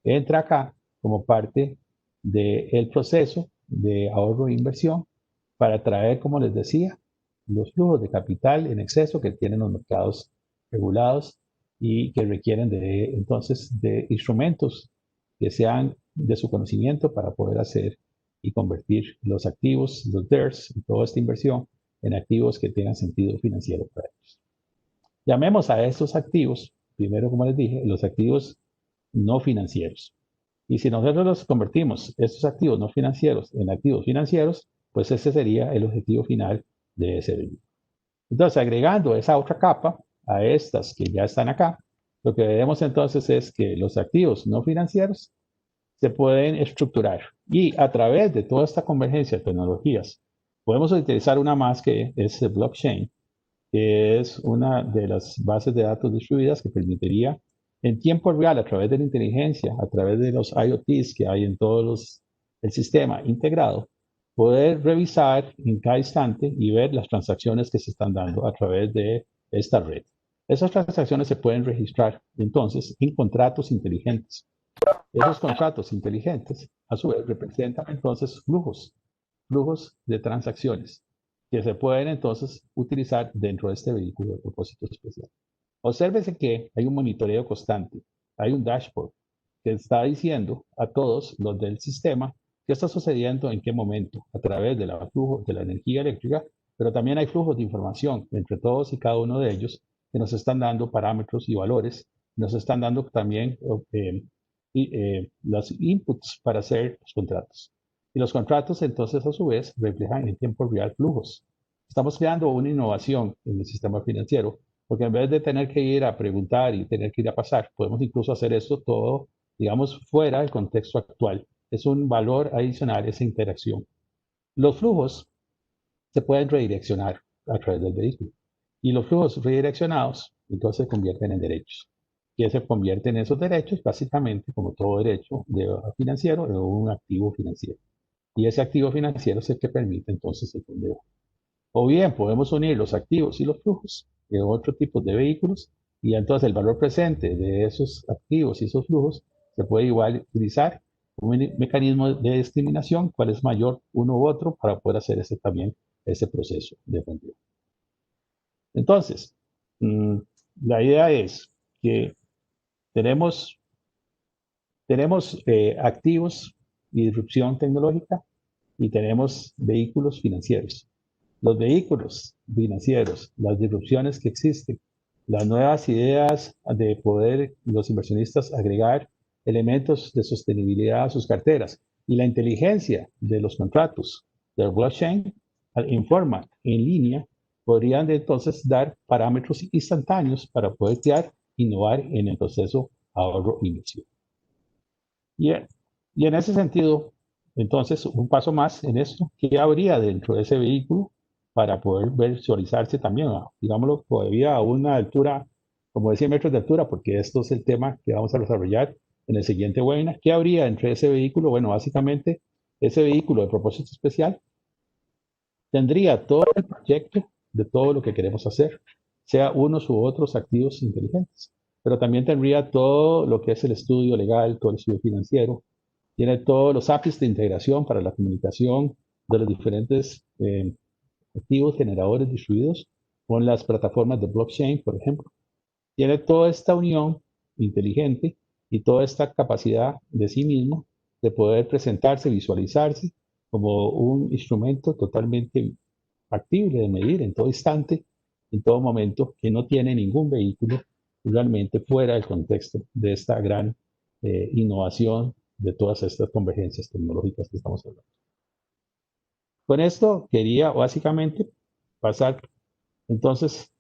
entra acá como parte del proceso de ahorro e inversión para traer, como les decía, los flujos de capital en exceso que tienen los mercados regulados y que requieren entonces de instrumentos que sean de su conocimiento para poder hacer y convertir los activos, los DERs y toda esta inversión en activos que tengan sentido financiero para ellos. Llamemos a estos activos, primero como les dije, los activos no financieros. Y si nosotros los convertimos, estos activos no financieros, en activos financieros, pues ese sería el objetivo final de ese vehículo. Entonces, agregando esa otra capa a estas que ya están acá, lo que veremos entonces es que los activos no financieros se pueden estructurar y a través de toda esta convergencia de tecnologías podemos utilizar una más que es el blockchain, que es una de las bases de datos distribuidas que permitiría en tiempo real, a través de la inteligencia, a través de los IoTs que hay en todos el sistema integrado, poder revisar en cada instante y ver las transacciones que se están dando a través de esta red. Esas transacciones se pueden registrar entonces en contratos inteligentes. Esos contratos inteligentes, a su vez, representan entonces flujos de transacciones que se pueden entonces utilizar dentro de este vehículo de propósito especial. Obsérvese que hay un monitoreo constante, hay un dashboard que está diciendo a todos los del sistema qué está sucediendo en qué momento, a través del flujo de la energía eléctrica, pero también hay flujos de información entre todos y cada uno de ellos que nos están dando parámetros y valores, nos están dando también los inputs para hacer los contratos. Y los contratos entonces a su vez reflejan en tiempo real flujos. Estamos creando una innovación en el sistema financiero porque en vez de tener que ir a preguntar y tener que ir a pasar, podemos incluso hacer esto todo, digamos, fuera del contexto actual. Es un valor adicional esa interacción. Los flujos se pueden redireccionar a través del vehículo. Y los flujos redireccionados entonces se convierten en derechos. Que se convierten en esos derechos, básicamente, como todo derecho financiero, en un activo financiero. Y ese activo financiero es el que permite entonces el fondeo. O bien podemos unir los activos y los flujos de otro tipo de vehículos Y entonces el valor presente de esos activos y esos flujos se puede igual utilizar un mecanismo de discriminación, cuál es mayor uno u otro, para poder hacer también ese proceso de frontera. Entonces, la idea es que tenemos activos y disrupción tecnológica y tenemos vehículos financieros. Los vehículos financieros, las disrupciones que existen, las nuevas ideas de poder los inversionistas agregar elementos de sostenibilidad a sus carteras y la inteligencia de los contratos del blockchain en forma en línea podrían entonces dar parámetros instantáneos para poder innovar en el proceso ahorro e inversión. Y en ese sentido, entonces, un paso más en esto, ¿qué habría dentro de ese vehículo para poder visualizarse también, digámoslo, todavía a una altura, como de 100 metros de altura, porque esto es el tema que vamos a desarrollar en el siguiente webinar? ¿Qué habría dentro de ese vehículo? Bueno, básicamente, ese vehículo de propósito especial tendría todo el proyecto de todo lo que queremos hacer, sea unos u otros activos inteligentes, pero también tendría todo lo que es el estudio legal, todo el estudio financiero, tiene todos los APIs de integración para la comunicación de los diferentes activos generadores distribuidos con las plataformas de blockchain, por ejemplo. Tiene toda esta unión inteligente y toda esta capacidad de sí mismo de poder presentarse, visualizarse como un instrumento totalmente factible de medir en todo instante, en todo momento, que no tiene ningún vehículo realmente fuera del contexto de esta gran innovación de todas estas convergencias tecnológicas que estamos hablando. Con esto quería básicamente pasar entonces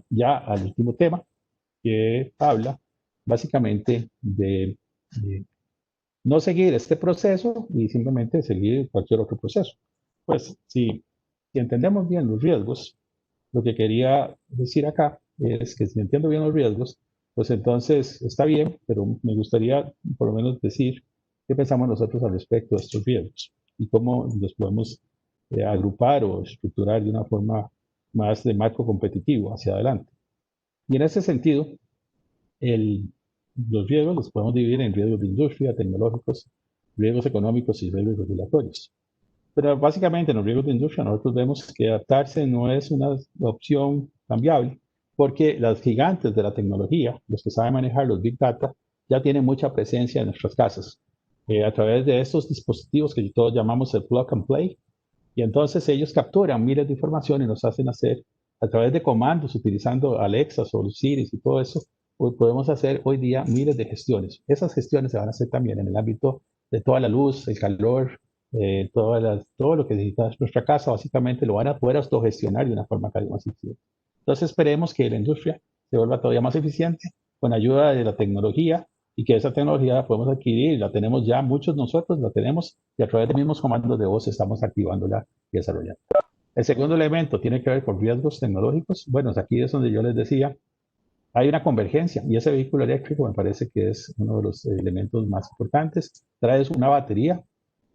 ya al último tema, que habla básicamente de no seguir este proceso y simplemente seguir cualquier otro proceso. Pues si entendemos bien los riesgos, lo que quería decir acá es que si entiendo bien los riesgos, pues entonces está bien, pero me gustaría por lo menos decir qué pensamos nosotros al respecto de estos riesgos y cómo los podemos agrupar o estructurar de una forma más de marco competitivo hacia adelante. Y en ese sentido, los riesgos los podemos dividir en riesgos de industria, tecnológicos, riesgos económicos y riesgos regulatorios. Pero básicamente en los riesgos de industria nosotros vemos que adaptarse no es una opción cambiable, porque las gigantes de la tecnología, los que saben manejar los Big Data, ya tienen mucha presencia en nuestras casas a través de estos dispositivos que todos llamamos el plug and play. Y entonces ellos capturan miles de información y nos hacen hacer a través de comandos utilizando Alexa o Siri y todo eso. Hoy podemos hacer hoy día miles de gestiones. Esas gestiones se van a hacer también en el ámbito de toda la luz, el calor, todo lo que necesita nuestra casa, básicamente lo van a poder autogestionar de una forma cada vez más eficiente. Entonces esperemos que la industria se vuelva todavía más eficiente con ayuda de la tecnología y que esa tecnología la podemos adquirir, la tenemos ya, muchos nosotros la tenemos y a través de mismos comandos de voz estamos activándola y desarrollando. El segundo elemento tiene que ver con riesgos tecnológicos. Bueno, aquí es donde yo les decía, hay una convergencia y ese vehículo eléctrico me parece que es uno de los elementos más importantes. Trae una batería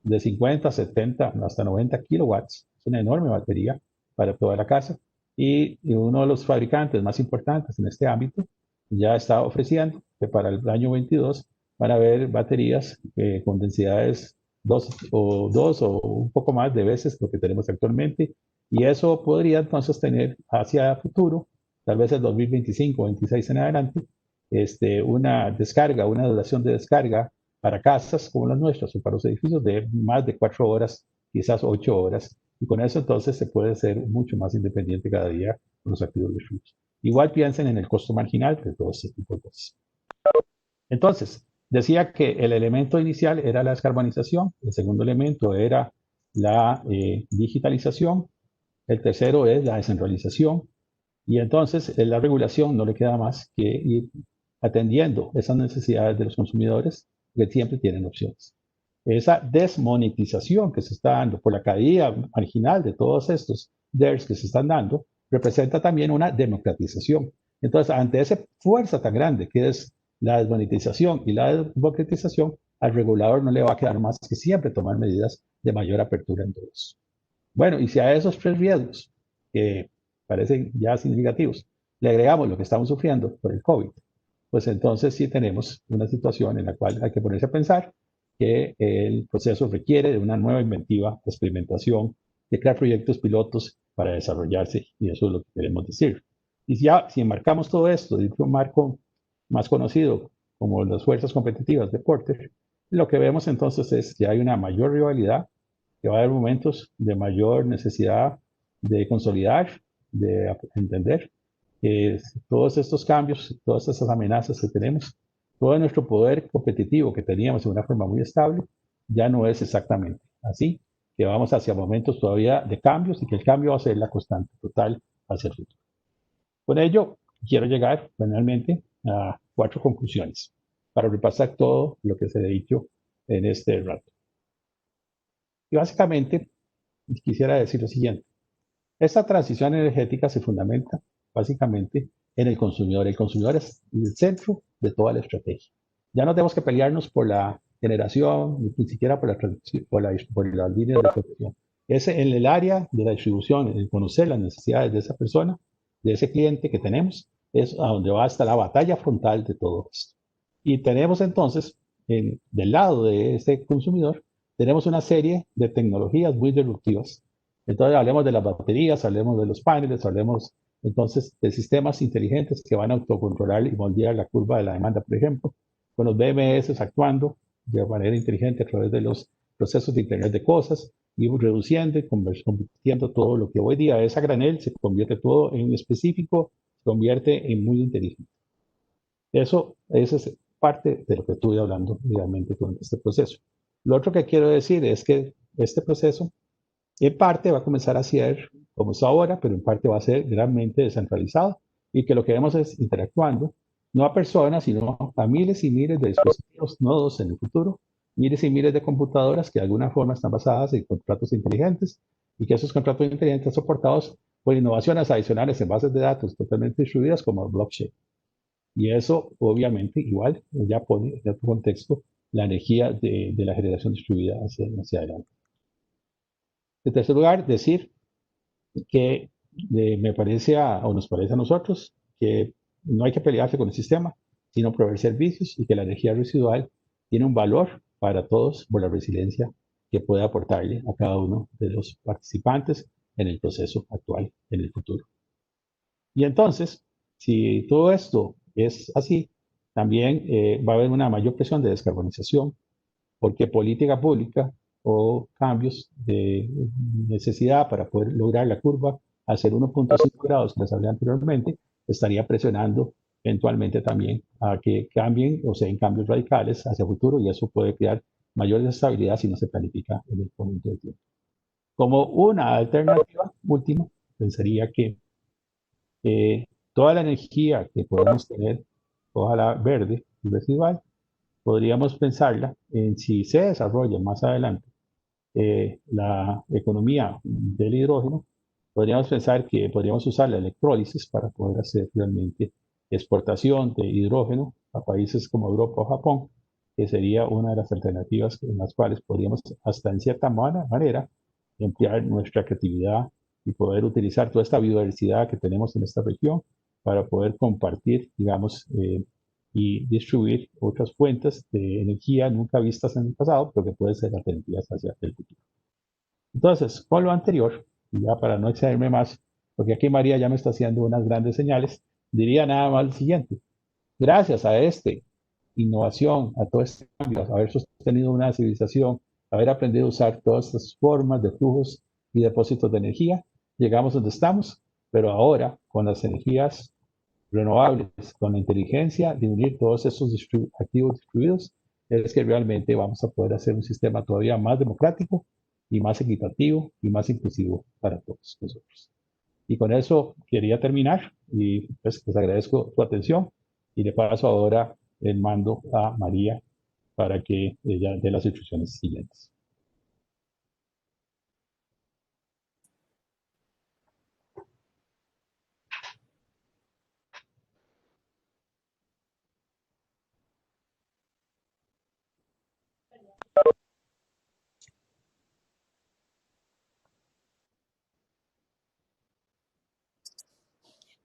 de 50, 70, hasta 90 kilowatts. Es una enorme batería para toda la casa. Y uno de los fabricantes más importantes en este ámbito ya está ofreciendo que para el año 22 van a haber baterías con densidades 2 o un poco más de veces lo que tenemos actualmente. Y eso podría entonces tener hacia futuro, tal vez el 2025 o 26 en adelante, una descarga, una duración de descarga para casas como las nuestras o para los edificios de más de 4 horas, quizás 8 horas. Y con eso entonces se puede ser mucho más independiente cada día con los activos de flujo. Igual piensen en el costo marginal de todo este tipo de cosas. Entonces, decía que el elemento inicial era la descarbonización, el segundo elemento era la digitalización, el tercero es la descentralización, y entonces la regulación no le queda más que ir atendiendo esas necesidades de los consumidores que siempre tienen opciones. Esa desmonetización que se está dando por la caída marginal de todos estos DERs que se están dando, representa también una democratización. Entonces, ante esa fuerza tan grande que es la desmonetización y la democratización, al regulador no le va a quedar más que siempre tomar medidas de mayor apertura en todos. Bueno, y si a esos tres riesgos, que parecen ya significativos, le agregamos lo que estamos sufriendo por el COVID, pues entonces sí tenemos una situación en la cual hay que ponerse a pensar que el proceso requiere de una nueva inventiva, experimentación, de crear proyectos pilotos para desarrollarse, y eso es lo que queremos decir. Y ya, si enmarcamos todo esto de un marco más conocido como las fuerzas competitivas de Porter, lo que vemos entonces es que hay una mayor rivalidad, que va a haber momentos de mayor necesidad de consolidar, de entender que todos estos cambios, todas estas amenazas que tenemos, todo nuestro poder competitivo que teníamos de una forma muy estable, ya no es exactamente así, que vamos hacia momentos todavía de cambios y que el cambio va a ser la constante total hacia el futuro. Con ello, quiero llegar finalmente a 4 conclusiones para repasar todo lo que se ha dicho en este rato. Y básicamente, quisiera decir lo siguiente. Esta transición energética se fundamenta básicamente en el consumidor. El consumidor es el centro de toda la estrategia. Ya no tenemos que pelearnos por la generación, ni siquiera por la línea de producción. Es en el área de la distribución, en conocer las necesidades de esa persona, de ese cliente que tenemos, es a donde va a estar la batalla frontal de todo esto. Y tenemos entonces, del lado de ese consumidor, tenemos una serie de tecnologías muy disruptivas. Entonces hablemos de las baterías, hablemos de los paneles, hablemos entonces de sistemas inteligentes que van a autocontrolar y moldear la curva de la demanda, por ejemplo, con los BMS actuando de manera inteligente a través de los procesos de Internet de Cosas y reduciendo y convirtiendo todo lo que hoy día es a granel, se convierte todo en específico, se convierte en muy inteligente. Eso es parte de lo que estuve hablando realmente con este proceso. Lo otro que quiero decir es que este proceso en parte va a comenzar a ser como es ahora, pero en parte va a ser realmente descentralizado y que lo que vemos es interactuando, no a personas, sino a miles y miles de dispositivos, nodos en el futuro, miles y miles de computadoras que de alguna forma están basadas en contratos inteligentes y que esos contratos inteligentes son soportados por innovaciones adicionales en bases de datos totalmente distribuidas como blockchain. Y eso obviamente igual ya pone en otro contexto la energía de la generación distribuida hacia adelante. En tercer lugar, decir que me parece o nos parece a nosotros que no hay que pelearse con el sistema, sino proveer servicios y que la energía residual tiene un valor para todos por la resiliencia que puede aportarle a cada uno de los participantes en el proceso actual, en el futuro. Y entonces, si todo esto es así, también va a haber una mayor presión de descarbonización, porque política pública o cambios de necesidad para poder lograr la curva a ser 1.5 grados que les hablé anteriormente, estaría presionando eventualmente también a que cambien o sean cambios radicales hacia el futuro y eso puede crear mayor desestabilidad si no se planifica en el momento del tiempo. Como una alternativa última, pensaría que toda la energía que podemos tener, ojalá verde y residual, podríamos pensarla en si se desarrolla más adelante la economía del hidrógeno, podríamos pensar que podríamos usar la electrólisis para poder hacer realmente exportación de hidrógeno a países como Europa o Japón, que sería una de las alternativas en las cuales podríamos hasta en cierta manera emplear nuestra creatividad y poder utilizar toda esta biodiversidad que tenemos en esta región para poder compartir, digamos, y distribuir otras fuentes de energía nunca vistas en el pasado, pero que pueden ser alternativas hacia el futuro. Entonces, con lo anterior, y ya para no excederme más, porque aquí María ya me está haciendo unas grandes señales, diría nada más lo siguiente. Gracias a esta innovación, a todo este cambio, a haber sostenido una civilización, haber aprendido a usar todas estas formas de flujos y depósitos de energía, llegamos donde estamos, pero ahora con las energías renovables, con la inteligencia de unir todos esos activos distribuidos, es que realmente vamos a poder hacer un sistema todavía más democrático y más equitativo y más inclusivo para todos nosotros. Y con eso quería terminar y pues les agradezco su atención y le paso ahora el mando a María para que ella dé las instrucciones siguientes.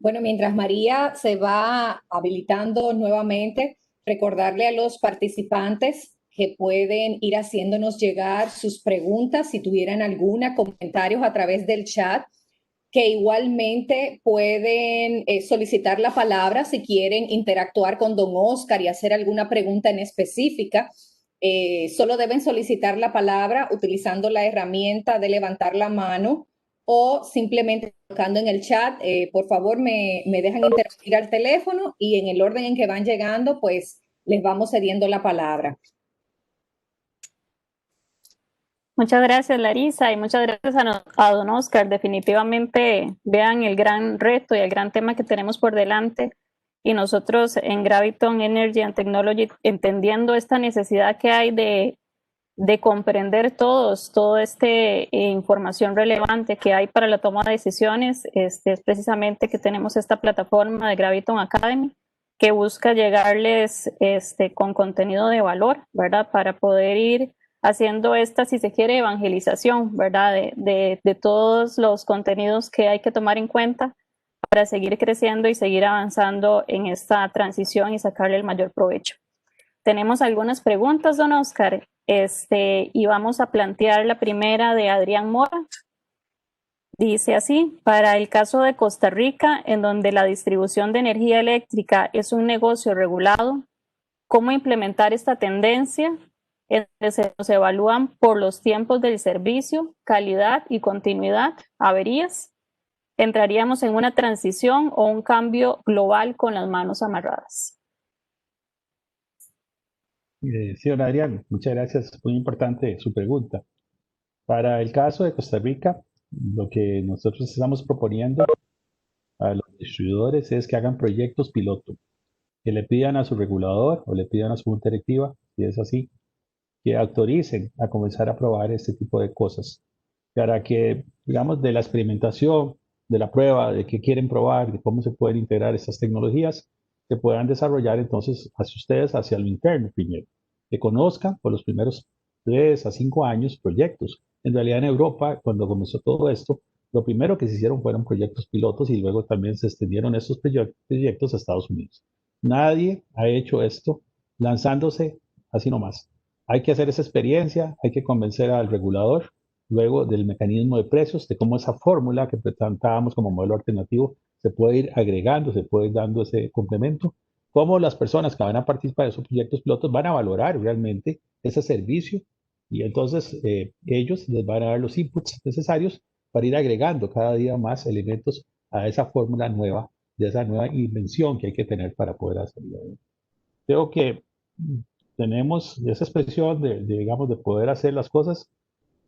Bueno, mientras María se va habilitando nuevamente, recordarle a los participantes que pueden ir haciéndonos llegar sus preguntas, si tuvieran alguna, comentarios a través del chat, que igualmente pueden solicitar la palabra si quieren interactuar con don Oscar y hacer alguna pregunta en específica. Solo deben solicitar la palabra utilizando la herramienta de levantar la mano o simplemente colocando en el chat. Por favor, me dejan interrumpir al teléfono y en el orden en que van llegando, pues les vamos cediendo la palabra. Muchas gracias, Larisa, y muchas gracias a don Oscar. Definitivamente vean el gran reto y el gran tema que tenemos por delante. Y nosotros en Graviton Energy and Technology, entendiendo esta necesidad que hay de comprender toda esta información relevante que hay para la toma de decisiones, es precisamente que tenemos esta plataforma de Graviton Academy que busca llegarles con contenido de valor, ¿verdad? Para poder ir haciendo esta, si se quiere, evangelización, ¿verdad? De todos los contenidos que hay que tomar en cuenta para seguir creciendo y seguir avanzando en esta transición y sacarle el mayor provecho. Tenemos algunas preguntas, don Oscar, y vamos a plantear la primera de Adrián Mora. Dice así: para el caso de Costa Rica, en donde la distribución de energía eléctrica es un negocio regulado, ¿cómo implementar esta tendencia? Se nos evalúan por los tiempos del servicio, calidad y continuidad, averías. ¿Entraríamos en una transición o un cambio global con las manos amarradas? Sí, don Adrián, muchas gracias. Muy importante su pregunta. Para el caso de Costa Rica, lo que nosotros estamos proponiendo a los distribuidores es que hagan proyectos piloto, que le pidan a su regulador o le pidan a su junta directiva, si es así, que autoricen a comenzar a probar este tipo de cosas, para que, digamos, de la experimentación, de la prueba, de qué quieren probar, de cómo se pueden integrar estas tecnologías, se puedan desarrollar entonces hacia ustedes, hacia lo interno primero, que conozcan por los primeros 3 a 5 años proyectos. En realidad en Europa, cuando comenzó todo esto, lo primero que se hicieron fueron proyectos pilotos y luego también se extendieron estos proyectos a Estados Unidos. Nadie ha hecho esto lanzándose así nomás. Hay que hacer esa experiencia, hay que convencer al regulador, luego del mecanismo de precios, de cómo esa fórmula que presentábamos como modelo alternativo se puede ir agregando, se puede ir dando ese complemento, cómo las personas que van a participar de esos proyectos pilotos van a valorar realmente ese servicio y entonces ellos les van a dar los inputs necesarios para ir agregando cada día más elementos a esa fórmula nueva, de esa nueva invención que hay que tener para poder hacerlo. Creo que tenemos esa expresión digamos, de poder hacer las cosas.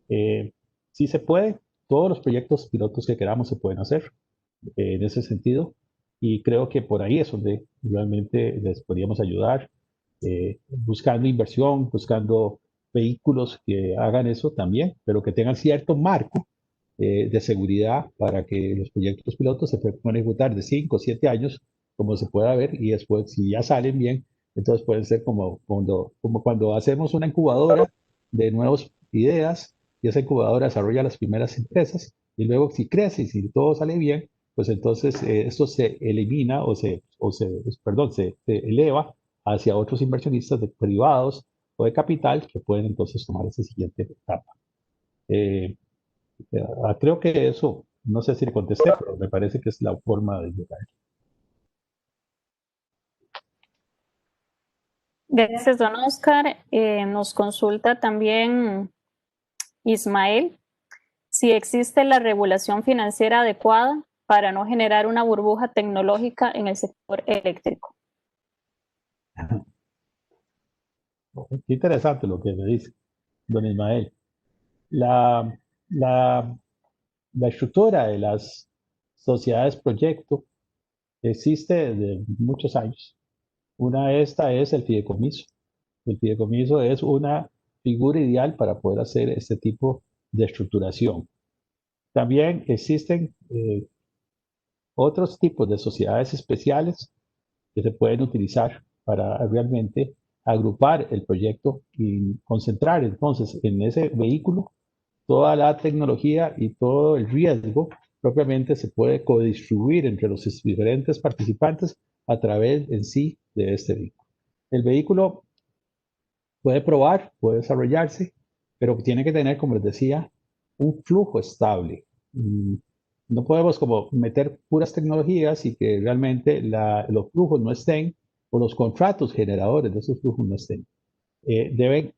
Sí se puede, todos los proyectos pilotos que queramos se pueden hacer en ese sentido y creo que por ahí es donde realmente les podríamos ayudar, buscando inversión, buscando vehículos que hagan eso también, pero que tengan cierto marco de seguridad para que los proyectos pilotos se puedan ejecutar de 5 o 7 años, como se pueda ver, y después, si ya salen bien, entonces pueden ser como cuando hacemos una incubadora de nuevas ideas, y esa incubadora desarrolla las primeras empresas, y luego si crece y si todo sale bien, pues entonces esto se elimina se eleva hacia otros inversionistas privados o de capital que pueden entonces tomar esa siguiente etapa. Creo que eso, no sé si le contesté, pero me parece que es la forma de llegar. Gracias, don Oscar. Nos consulta también Ismael si existe la regulación financiera adecuada para no generar una burbuja tecnológica en el sector eléctrico. Qué interesante lo que me dice don Ismael. La, la, la estructura de las sociedades proyecto existe desde muchos años. Una de estas es el fideicomiso. El fideicomiso es una figura ideal para poder hacer este tipo de estructuración. También existen otros tipos de sociedades especiales que se pueden utilizar para realmente agrupar el proyecto y concentrar entonces en ese vehículo toda la tecnología y todo el riesgo propiamente se puede codistribuir entre los diferentes participantes a través en sí de este vehículo. El vehículo puede probar, puede desarrollarse, pero tiene que tener, como les decía, un flujo estable. No podemos como meter puras tecnologías y que realmente los flujos no estén, o los contratos generadores de esos flujos no estén. Deben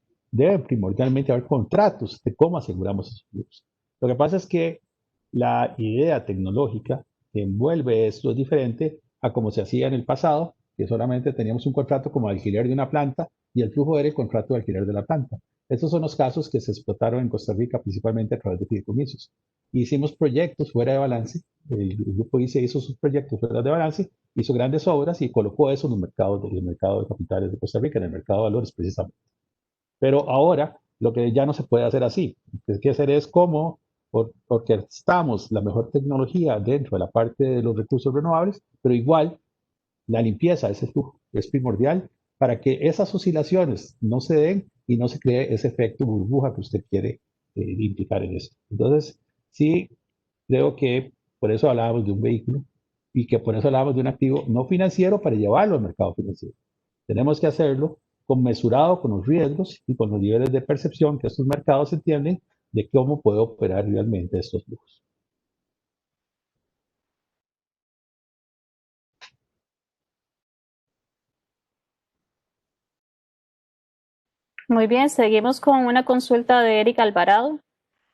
primordialmente haber contratos de cómo aseguramos esos flujos. Lo que pasa es que la idea tecnológica que envuelve esto es diferente a como se hacía en el pasado, que solamente teníamos un contrato como alquiler de una planta y el flujo era el contrato de alquiler de la planta. Estos son los casos que se explotaron en Costa Rica principalmente a través de fideicomisos. Hicimos proyectos fuera de balance, el grupo ICE hizo sus proyectos fuera de balance, hizo grandes obras y colocó eso en el mercado de capitales de Costa Rica, en el mercado de valores precisamente. Pero ahora lo que ya no se puede hacer así. Lo que hay que hacer es cómo orquestamos la mejor tecnología dentro de la parte de los recursos renovables, pero igual la limpieza de ese flujo es primordial para que esas oscilaciones no se den y no se cree ese efecto burbuja que usted quiere implicar en eso. Entonces, sí, creo que por eso hablábamos de un vehículo y que por eso hablábamos de un activo no financiero para llevarlo al mercado financiero. Tenemos que hacerlo mesurado con los riesgos y con los niveles de percepción que estos mercados entienden de cómo puede operar realmente estos flujos. Muy bien, seguimos con una consulta de Eric Alvarado.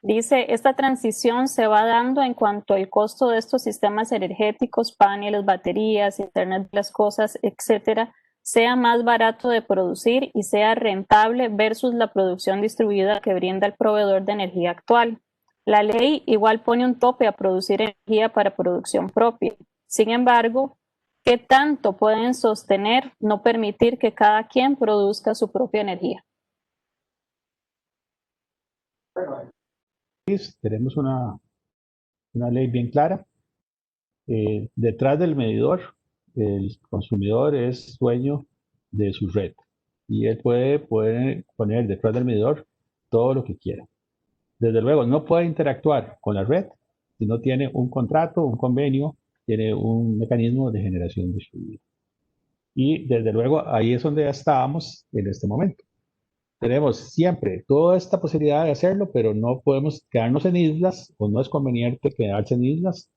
Dice, esta transición se va dando en cuanto al costo de estos sistemas energéticos, paneles, baterías, Internet de las cosas, etcétera, sea más barato de producir y sea rentable versus la producción distribuida que brinda el proveedor de energía actual. La ley igual pone un tope a producir energía para producción propia. Sin embargo, ¿qué tanto pueden sostener no permitir que cada quien produzca su propia energía? Tenemos una ley bien clara. Detrás del medidor, el consumidor es dueño de su red y él puede poner detrás del medidor todo lo que quiera. Desde luego, no puede interactuar con la red si no tiene un contrato, un convenio, tiene un mecanismo de generación distribuida. Y desde luego, ahí es donde estábamos en este momento. Tenemos siempre toda esta posibilidad de hacerlo, pero no podemos quedarnos en islas o no es conveniente quedarse en islas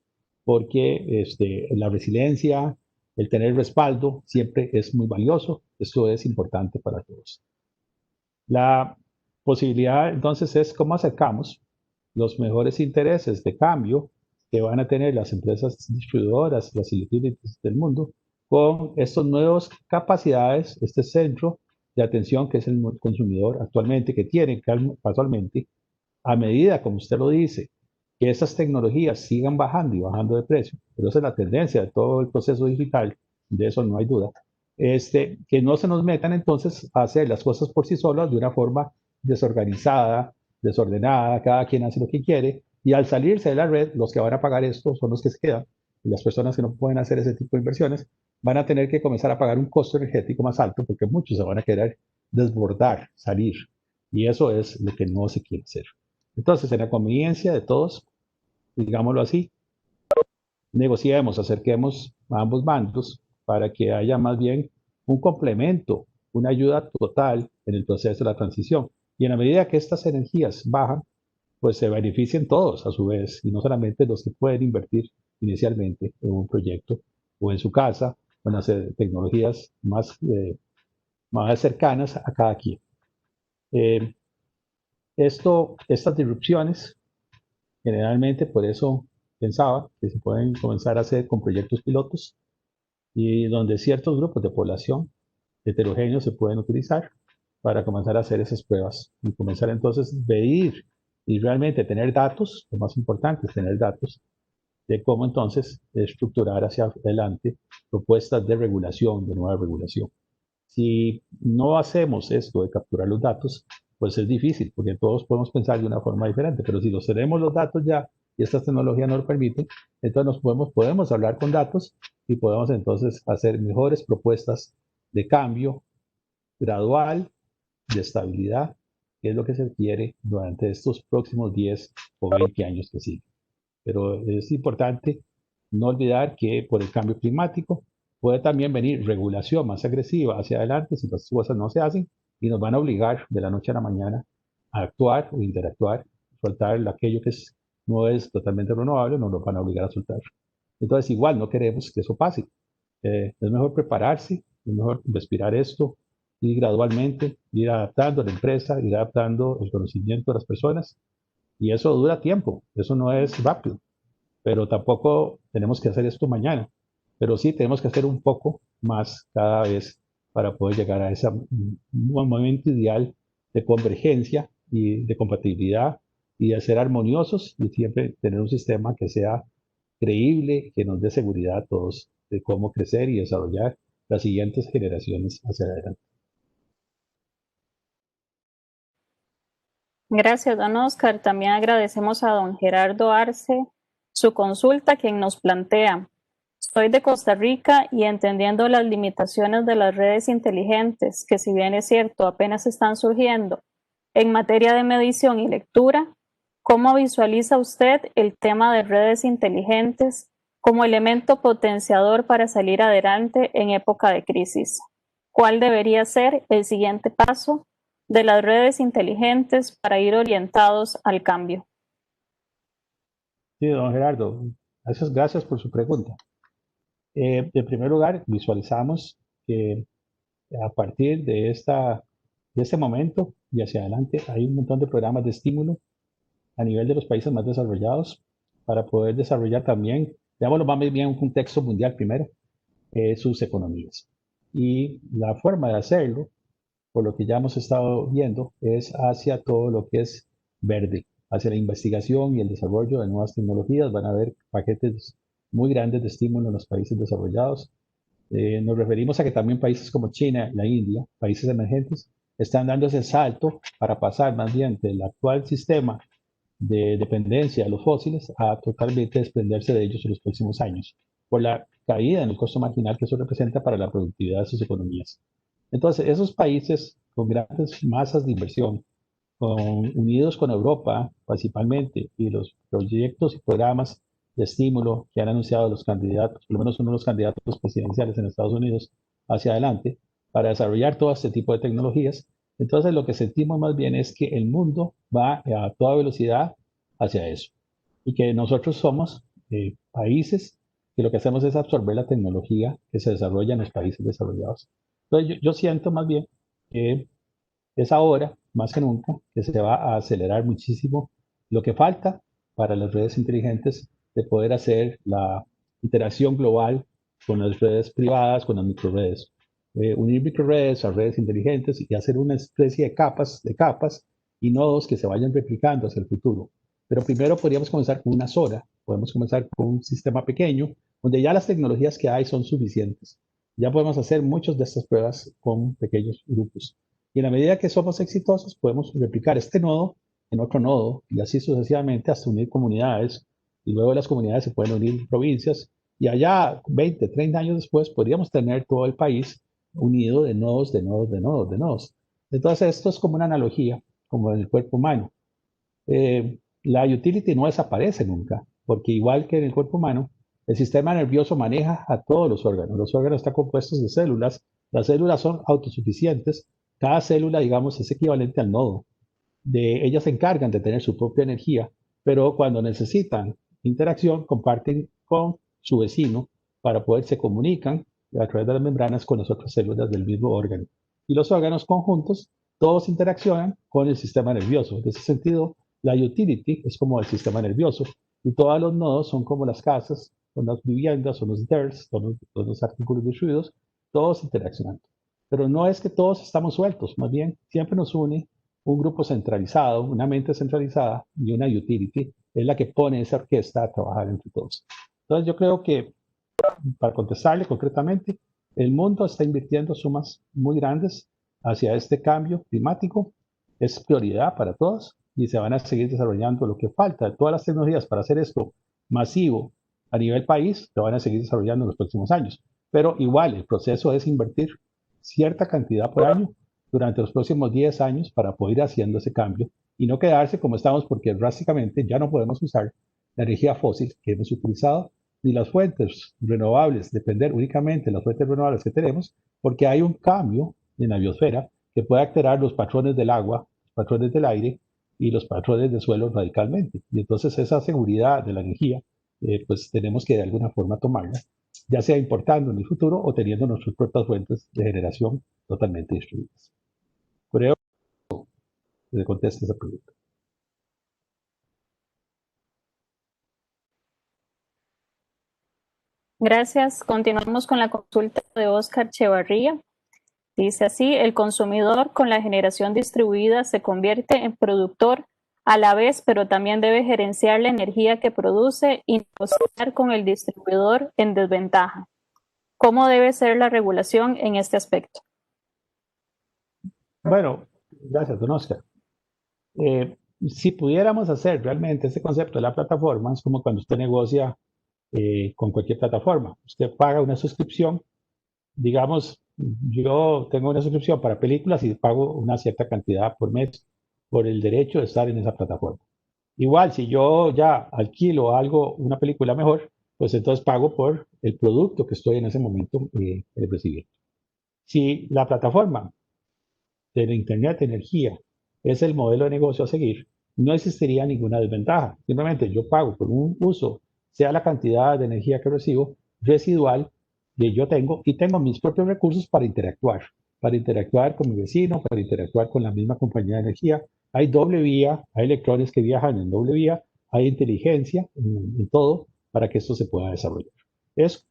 porque la resiliencia, el tener respaldo siempre es muy valioso. Eso es importante para todos. La posibilidad entonces es cómo acercamos los mejores intereses de cambio que van a tener las empresas distribuidoras, las utilities del mundo, con estas nuevas capacidades, este centro de atención que es el consumidor actualmente, que tiene casualmente, a medida, como usted lo dice, que estas tecnologías sigan bajando y bajando de precio, pero esa es la tendencia de todo el proceso digital, de eso no hay duda, que no se nos metan entonces a hacer las cosas por sí solas de una forma desorganizada, desordenada, cada quien hace lo que quiere, y al salirse de la red, los que van a pagar esto son los que se quedan, y las personas que no pueden hacer ese tipo de inversiones van a tener que comenzar a pagar un costo energético más alto porque muchos se van a querer desbordar, salir, y eso es lo que no se quiere hacer. Entonces, en la conveniencia de todos, digámoslo así, negociemos, acerquemos a ambos bandos para que haya más bien un complemento, una ayuda total en el proceso de la transición. Y en la medida que estas energías bajan, pues se beneficien todos a su vez, y no solamente los que pueden invertir inicialmente en un proyecto o en su casa, o en las tecnologías más cercanas a cada quien. Estas disrupciones, generalmente por eso pensaba que se pueden comenzar a hacer con proyectos pilotos y donde ciertos grupos de población heterogéneos se pueden utilizar para comenzar a hacer esas pruebas y comenzar entonces a medir y realmente tener datos, lo más importante es tener datos de cómo entonces estructurar hacia adelante propuestas de regulación, de nueva regulación. Si no hacemos esto de capturar los datos, pues es difícil, porque todos podemos pensar de una forma diferente, pero si los tenemos los datos ya y estas tecnologías nos lo permiten, entonces podemos hablar con datos y podemos entonces hacer mejores propuestas de cambio gradual, de estabilidad, que es lo que se quiere durante estos próximos 10 o 20 años que siguen. pero es importante no olvidar que por el cambio climático puede también venir regulación más agresiva hacia adelante si las cosas no se hacen y nos van a obligar de la noche a la mañana a actuar o interactuar, soltar aquello que no es totalmente renovable, nos lo van a obligar a soltar. Entonces, igual no queremos que eso pase. Es mejor prepararse, es mejor respirar esto y gradualmente ir adaptando a la empresa, ir adaptando el conocimiento de las personas. Y eso dura tiempo, eso no es rápido, pero tampoco tenemos que hacer esto mañana. Pero sí tenemos que hacer un poco más cada vez para poder llegar a ese momento ideal de convergencia y de compatibilidad y de ser armoniosos y siempre tener un sistema que sea creíble, que nos dé seguridad a todos de cómo crecer y desarrollar las siguientes generaciones hacia adelante. Gracias, don Oscar. También agradecemos a don Gerardo Arce su consulta, quien nos plantea: soy de Costa Rica y entendiendo las limitaciones de las redes inteligentes, que si bien es cierto, apenas están surgiendo en materia de medición y lectura, ¿cómo visualiza usted el tema de redes inteligentes como elemento potenciador para salir adelante en época de crisis? ¿Cuál debería ser el siguiente paso de las redes inteligentes para ir orientados al cambio? Sí, don Gerardo, muchas gracias por su pregunta. En primer lugar, visualizamos que a partir de este momento y hacia adelante hay un montón de programas de estímulo a nivel de los países más desarrollados para poder desarrollar también, digámoslo más bien en un contexto mundial primero, sus economías. Y la forma de hacerlo, por lo que ya hemos estado viendo, es hacia todo lo que es verde, hacia la investigación y el desarrollo de nuevas tecnologías. Van a haber paquetes muy grandes de estímulo en los países desarrollados. Nos referimos a que también países como China, la India, países emergentes, están dando ese salto para pasar más bien del actual sistema de dependencia de los fósiles a totalmente desprenderse de ellos en los próximos años, por la caída en el costo marginal que eso representa para la productividad de sus economías. Entonces, esos países con grandes masas de inversión, unidos con Europa principalmente, y los proyectos y programas de estímulo que han anunciado los candidatos, por lo menos uno de los candidatos presidenciales en Estados Unidos, hacia adelante, para desarrollar todo este tipo de tecnologías. Entonces, lo que sentimos más bien es que el mundo va a toda velocidad hacia eso y que nosotros somos países que lo que hacemos es absorber la tecnología que se desarrolla en los países desarrollados. Entonces, yo siento más bien que es ahora, más que nunca, que se va a acelerar muchísimo lo que falta para las redes inteligentes de poder hacer la interacción global con las redes privadas, con las microredes. Unir microredes a redes inteligentes y hacer una especie de capas y nodos que se vayan replicando hacia el futuro. Pero primero podríamos comenzar con una sola, podemos comenzar con un sistema pequeño, donde ya las tecnologías que hay son suficientes. Ya podemos hacer muchas de estas pruebas con pequeños grupos. Y en la medida que somos exitosos, podemos replicar este nodo en otro nodo y así sucesivamente hasta unir comunidades. Y luego las comunidades se pueden unir en provincias. Y allá, 20, 30 años después, podríamos tener todo el país unido de nodos, de nodos, de nodos, de nodos. Entonces, esto es como una analogía, como en el cuerpo humano. La utility no desaparece nunca, porque igual que en el cuerpo humano, el sistema nervioso maneja a todos los órganos. Los órganos están compuestos de células. Las células son autosuficientes. Cada célula, digamos, es equivalente al nodo. Ellas se encargan de tener su propia energía, pero cuando necesitan interacción, comparten con su vecino para poder se comunican a través de las membranas con las otras células del mismo órgano. Y los órganos conjuntos, todos interaccionan con el sistema nervioso. En ese sentido, la utility es como el sistema nervioso y todos los nodos son como las casas, son las viviendas, son los DERs, son los artículos distribuidos, todos interaccionando. Pero no es que todos estamos sueltos, más bien siempre nos une un grupo centralizado, una mente centralizada y una utility, es la que pone esa orquesta a trabajar entre todos. Entonces yo creo que, para contestarle concretamente, el mundo está invirtiendo sumas muy grandes hacia este cambio climático, es prioridad para todos y se van a seguir desarrollando. Lo que falta, todas las tecnologías para hacer esto masivo a nivel país, se van a seguir desarrollando en los próximos años. Pero igual, el proceso es invertir cierta cantidad por año durante los próximos 10 años para poder ir haciendo ese cambio y no quedarse como estamos, porque drásticamente ya no podemos usar la energía fósil que hemos utilizado, ni las fuentes renovables, depender únicamente de las fuentes renovables que tenemos, porque hay un cambio en la biosfera que puede alterar los patrones del agua, los patrones del aire y los patrones del suelo radicalmente. Y entonces esa seguridad de la energía, pues tenemos que de alguna forma tomarla, ya sea importando en el futuro o teniendo nuestras propias fuentes de generación totalmente distribuidas. Creo que le conteste esa pregunta. Gracias. Continuamos con la consulta de Oscar Chevarría. Dice así: el consumidor con la generación distribuida se convierte en productor a la vez, pero también debe gerenciar la energía que produce y negociar con el distribuidor en desventaja. ¿Cómo debe ser la regulación en este aspecto? Bueno, gracias, don Oscar. Si pudiéramos hacer realmente ese concepto de la plataforma, es como cuando usted negocia con cualquier plataforma. Usted paga una suscripción, digamos, yo tengo una suscripción para películas y pago una cierta cantidad por mes por el derecho de estar en esa plataforma. Igual, si yo ya alquilo algo, una película mejor, pues entonces pago por el producto que estoy en ese momento recibiendo. Si la plataforma de la Internet de energía es el modelo de negocio a seguir, no existiría ninguna desventaja. Simplemente yo pago por un uso, sea la cantidad de energía que recibo, residual que yo tengo, y tengo mis propios recursos para interactuar con mi vecino, para interactuar con la misma compañía de energía. Hay doble vía, hay electrones que viajan en doble vía, hay inteligencia en todo para que esto se pueda desarrollar. Es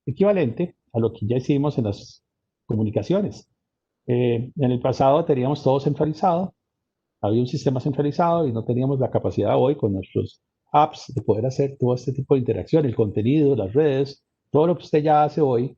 equivalente a lo que ya hicimos en las comunicaciones. En el pasado teníamos todo centralizado, había un sistema centralizado y no teníamos la capacidad hoy con nuestros apps de poder hacer todo este tipo de interacción, el contenido, las redes, todo lo que usted ya hace hoy,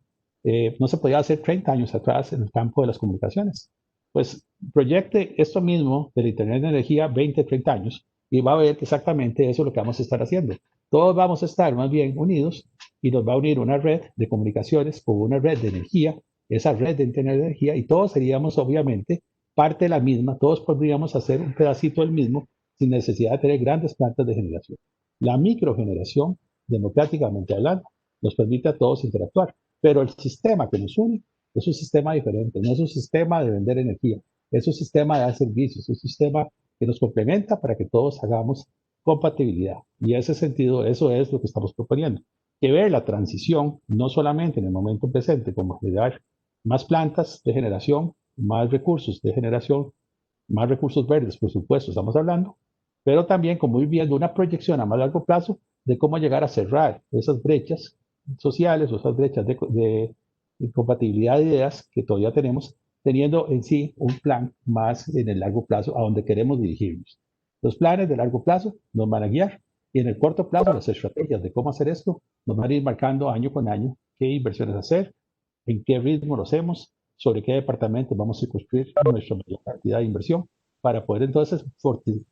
no se podía hacer 30 años atrás en el campo de las comunicaciones. Pues proyecte esto mismo del Internet de energía 20, 30 años y va a ver exactamente eso es lo que vamos a estar haciendo. Todos vamos a estar más bien unidos y nos va a unir una red de comunicaciones con una red de energía, esa red de Internet de energía, y todos seríamos obviamente parte de la misma, todos podríamos hacer un pedacito del mismo sin necesidad de tener grandes plantas de generación. La microgeneración, democráticamente hablando, nos permite a todos interactuar, pero el sistema que nos une es un sistema diferente, no es un sistema de vender energía, es un sistema de dar servicios, es un sistema que nos complementa para que todos hagamos compatibilidad. Y en ese sentido, eso es lo que estamos proponiendo, que ver la transición no solamente en el momento presente, como generar más plantas de generación, más recursos de generación, más recursos verdes, por supuesto, estamos hablando, pero también como ir viendo una proyección a más largo plazo de cómo llegar a cerrar esas brechas sociales o esas brechas de compatibilidad de ideas que todavía tenemos, teniendo en sí un plan más en el largo plazo a donde queremos dirigirnos. Los planes de largo plazo nos van a guiar y en el corto plazo las estrategias de cómo hacer esto nos van a ir marcando año con año qué inversiones hacer, en qué ritmo lo hacemos, sobre qué departamento vamos a construir nuestra mayor cantidad de inversión para poder entonces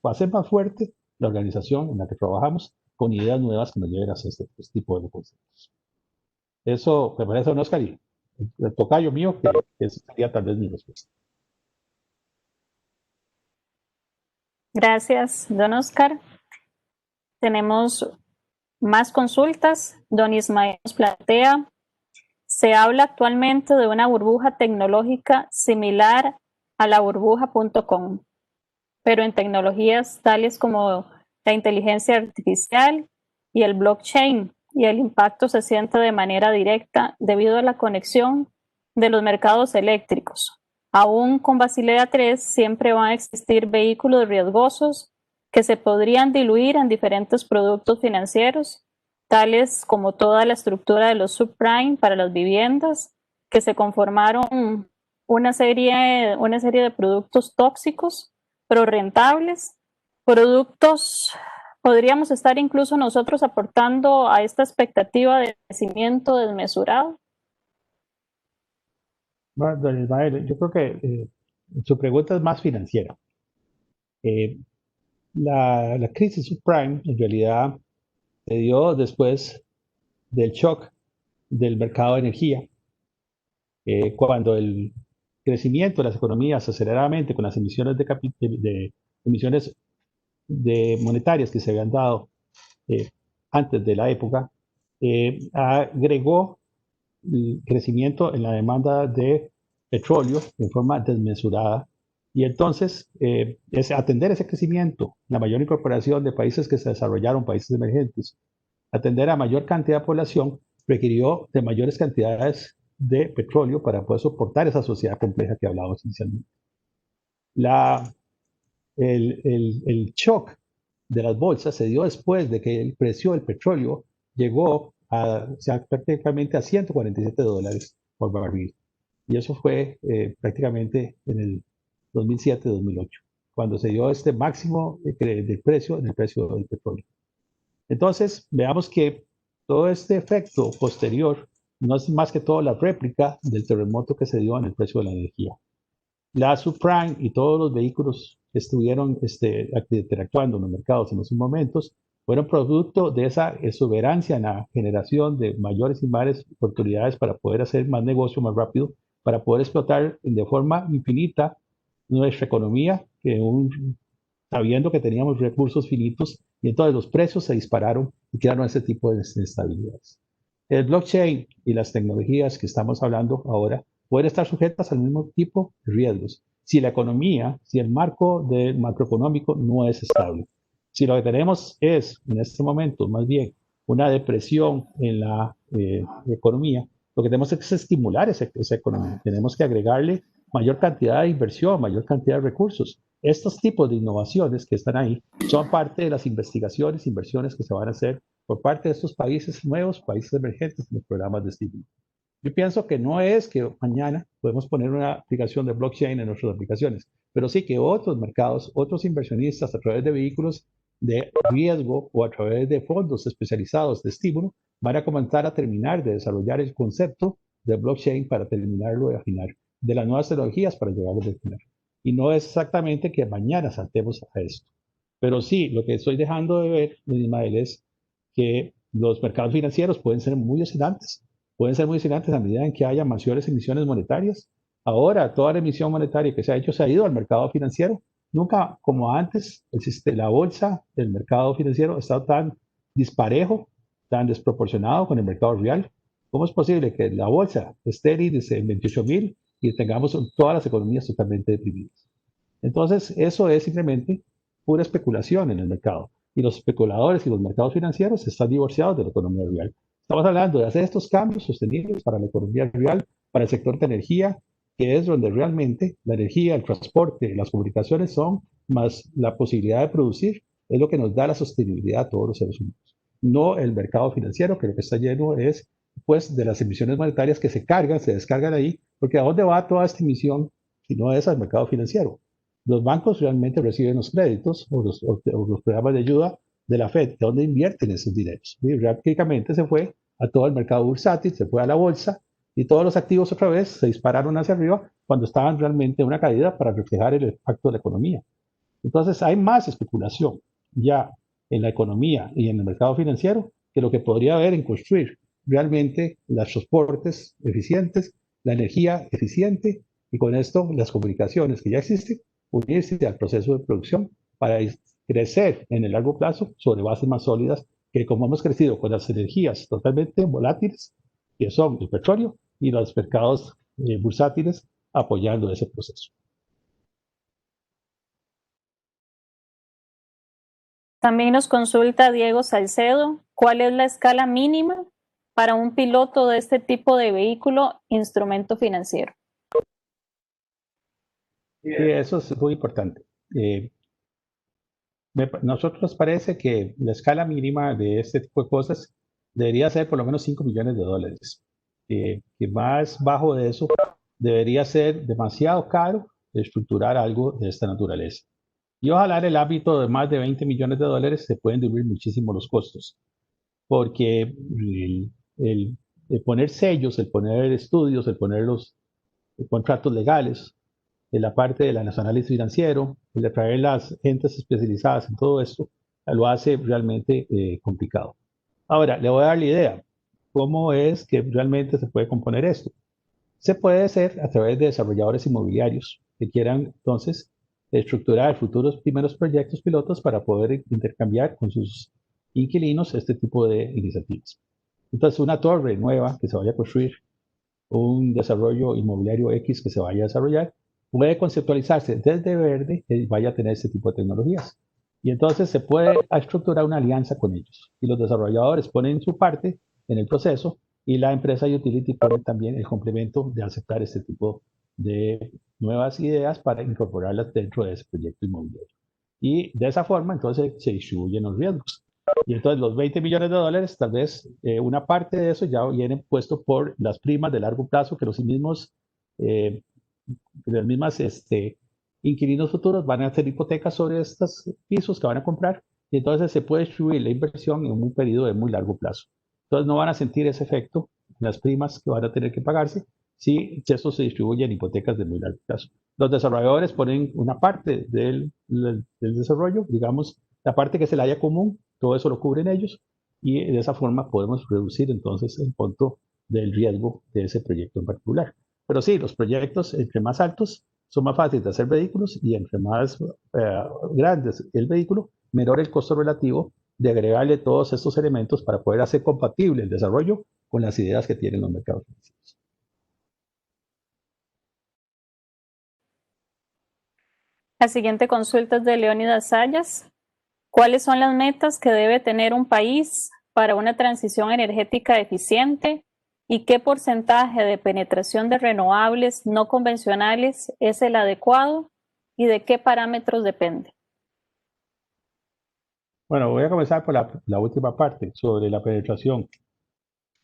hacer más fuerte la organización en la que trabajamos con ideas nuevas que nos lleven a hacer este tipo de conceptos. Eso me parece un Oscar y el tocayo mío, que sería tal vez mi respuesta. Gracias, don Oscar. Tenemos más consultas. Don Ismael nos plantea: se habla actualmente de una burbuja tecnológica similar a la burbuja.com, pero en tecnologías tales como la inteligencia artificial y el blockchain, y el impacto se siente de manera directa debido a la conexión de los mercados eléctricos. Aún con Basilea III siempre van a existir vehículos riesgosos que se podrían diluir en diferentes productos financieros, tales como toda la estructura de los subprime para las viviendas, que se conformaron una serie de productos tóxicos, pero rentables, productos. ¿Podríamos estar incluso nosotros aportando a esta expectativa de crecimiento desmesurado? Bueno, don Ismael, yo creo que su pregunta es más financiera. La crisis subprime en realidad se dio después del shock del mercado de energía, cuando el crecimiento de las economías aceleradamente con las emisiones emisiones monetarias que se habían dado antes de la época, agregó el crecimiento en la demanda de petróleo en forma desmesurada. Y entonces, atender ese crecimiento, la mayor incorporación de países que se desarrollaron, países emergentes, atender a mayor cantidad de población, requirió de mayores cantidades de petróleo para poder soportar esa sociedad compleja que hablábamos inicialmente. El shock de las bolsas se dio después de que el precio del petróleo llegó prácticamente a $147 por barril. Y eso fue prácticamente en el 2007-2008, cuando se dio este máximo del precio en el precio del petróleo. Entonces, veamos que todo este efecto posterior no es más que todo la réplica del terremoto que se dio en el precio de la energía. La subprime y todos los vehículos que estuvieron interactuando en los mercados en esos momentos fueron producto de esa exuberancia en la generación de mayores y mayores oportunidades para poder hacer más negocio más rápido, para poder explotar de forma infinita nuestra economía, sabiendo que teníamos recursos finitos, y entonces los precios se dispararon y crearon ese tipo de inestabilidades. El blockchain y las tecnologías que estamos hablando ahora pueden estar sujetas al mismo tipo de riesgos. Si la economía, si el marco macroeconómico no es estable, si lo que tenemos es, en este momento, más bien una depresión en la economía, lo que tenemos es estimular esa economía. Tenemos que agregarle mayor cantidad de inversión, mayor cantidad de recursos. Estos tipos de innovaciones que están ahí son parte de las investigaciones, inversiones que se van a hacer por parte de estos países nuevos, países emergentes en los programas de estímulo. Yo pienso que no es que mañana podemos poner una aplicación de blockchain en nuestras aplicaciones, pero sí que otros mercados, otros inversionistas a través de vehículos de riesgo o a través de fondos especializados de estímulo van a comenzar a terminar de desarrollar el concepto de blockchain para terminarlo de afinar, de las nuevas tecnologías para llegar a definir. Y no es exactamente que mañana saltemos a esto. Pero sí, lo que estoy dejando de ver, Ismael, es que los mercados financieros pueden ser muy oscilantes. Pueden ser muy oscilantes a medida en que haya mayores emisiones monetarias. Ahora, toda la emisión monetaria que se ha hecho se ha ido al mercado financiero. Nunca como antes, la bolsa del mercado financiero ha estado tan disparejo, tan desproporcionado con el mercado real. ¿Cómo es posible que la bolsa esté en 28.000 y tengamos todas las economías totalmente deprimidas? Entonces, eso es simplemente pura especulación en el mercado. Y los especuladores y los mercados financieros están divorciados de la economía real. Estamos hablando de hacer estos cambios sostenibles para la economía real, para el sector de energía, que es donde realmente la energía, el transporte, las comunicaciones son más la posibilidad de producir, es lo que nos da la sostenibilidad a todos los seres humanos. No el mercado financiero, que lo que está lleno es pues de las emisiones monetarias que se descargan ahí, porque ¿a dónde va toda esta emisión si no es al mercado financiero? Los bancos realmente reciben los créditos o los programas de ayuda de la Fed, ¿de dónde invierten esos dineros? Y prácticamente se fue a todo el mercado bursátil, se fue a la bolsa y todos los activos otra vez se dispararon hacia arriba cuando estaban realmente en una caída para reflejar el impacto de la economía. Entonces hay más especulación ya en la economía y en el mercado financiero que lo que podría haber en construir realmente los transportes eficientes, la energía eficiente y con esto las comunicaciones que ya existen, unirse al proceso de producción para crecer en el largo plazo sobre bases más sólidas que como hemos crecido con las energías totalmente volátiles, que son el petróleo y los mercados bursátiles apoyando ese proceso. También nos consulta Diego Salcedo, ¿cuál es la escala mínima para un piloto de este tipo de vehículo, instrumento financiero? Eso es muy importante. Nosotros nos parece que la escala mínima de este tipo de cosas debería ser por lo menos $5 millones. Que más bajo de eso debería ser demasiado caro estructurar algo de esta naturaleza. Y ojalá en el ámbito de más de $20 millones se pueden diluir muchísimo los costos, porque el poner sellos, el poner estudios, el poner los contratos legales, en la parte del análisis financiero, el de traer las gentes especializadas en todo esto, lo hace realmente complicado. Ahora, le voy a dar la idea. ¿Cómo es que realmente se puede componer esto? Se puede hacer a través de desarrolladores inmobiliarios que quieran entonces estructurar futuros primeros proyectos pilotos para poder intercambiar con sus inquilinos este tipo de iniciativas. Entonces, una torre nueva que se vaya a construir, un desarrollo inmobiliario X que se vaya a desarrollar, puede conceptualizarse desde verde que vaya a tener este tipo de tecnologías. Y entonces se puede estructurar una alianza con ellos. Y los desarrolladores ponen su parte en el proceso y la empresa utility pone también el complemento de aceptar este tipo de nuevas ideas para incorporarlas dentro de ese proyecto inmobiliario. Y de esa forma, entonces, se distribuyen los riesgos. Y entonces los 20 millones de dólares, tal vez una parte de eso ya viene puesto por las primas de largo plazo que los mismos, las mismas inquilinos futuros van a hacer hipotecas sobre estos pisos que van a comprar y entonces se puede distribuir la inversión en un periodo de muy largo plazo. Entonces no van a sentir ese efecto en las primas que van a tener que pagarse si esto se distribuye en hipotecas de muy largo plazo. Los desarrolladores ponen una parte del desarrollo, digamos, la parte que es el área común, todo eso lo cubren ellos y de esa forma podemos reducir entonces el monto del riesgo de ese proyecto en particular. Pero sí, los proyectos entre más altos son más fáciles de hacer vehículos y entre más grandes el vehículo, menor el costo relativo de agregarle todos estos elementos para poder hacer compatible el desarrollo con las ideas que tienen los mercados financieros. La siguiente consulta es de Leónidas Sayas. ¿Cuáles son las metas que debe tener un país para una transición energética eficiente? ¿Y qué porcentaje de penetración de renovables no convencionales es el adecuado? ¿Y de qué parámetros depende? Bueno, voy a comenzar por la última parte, sobre la penetración.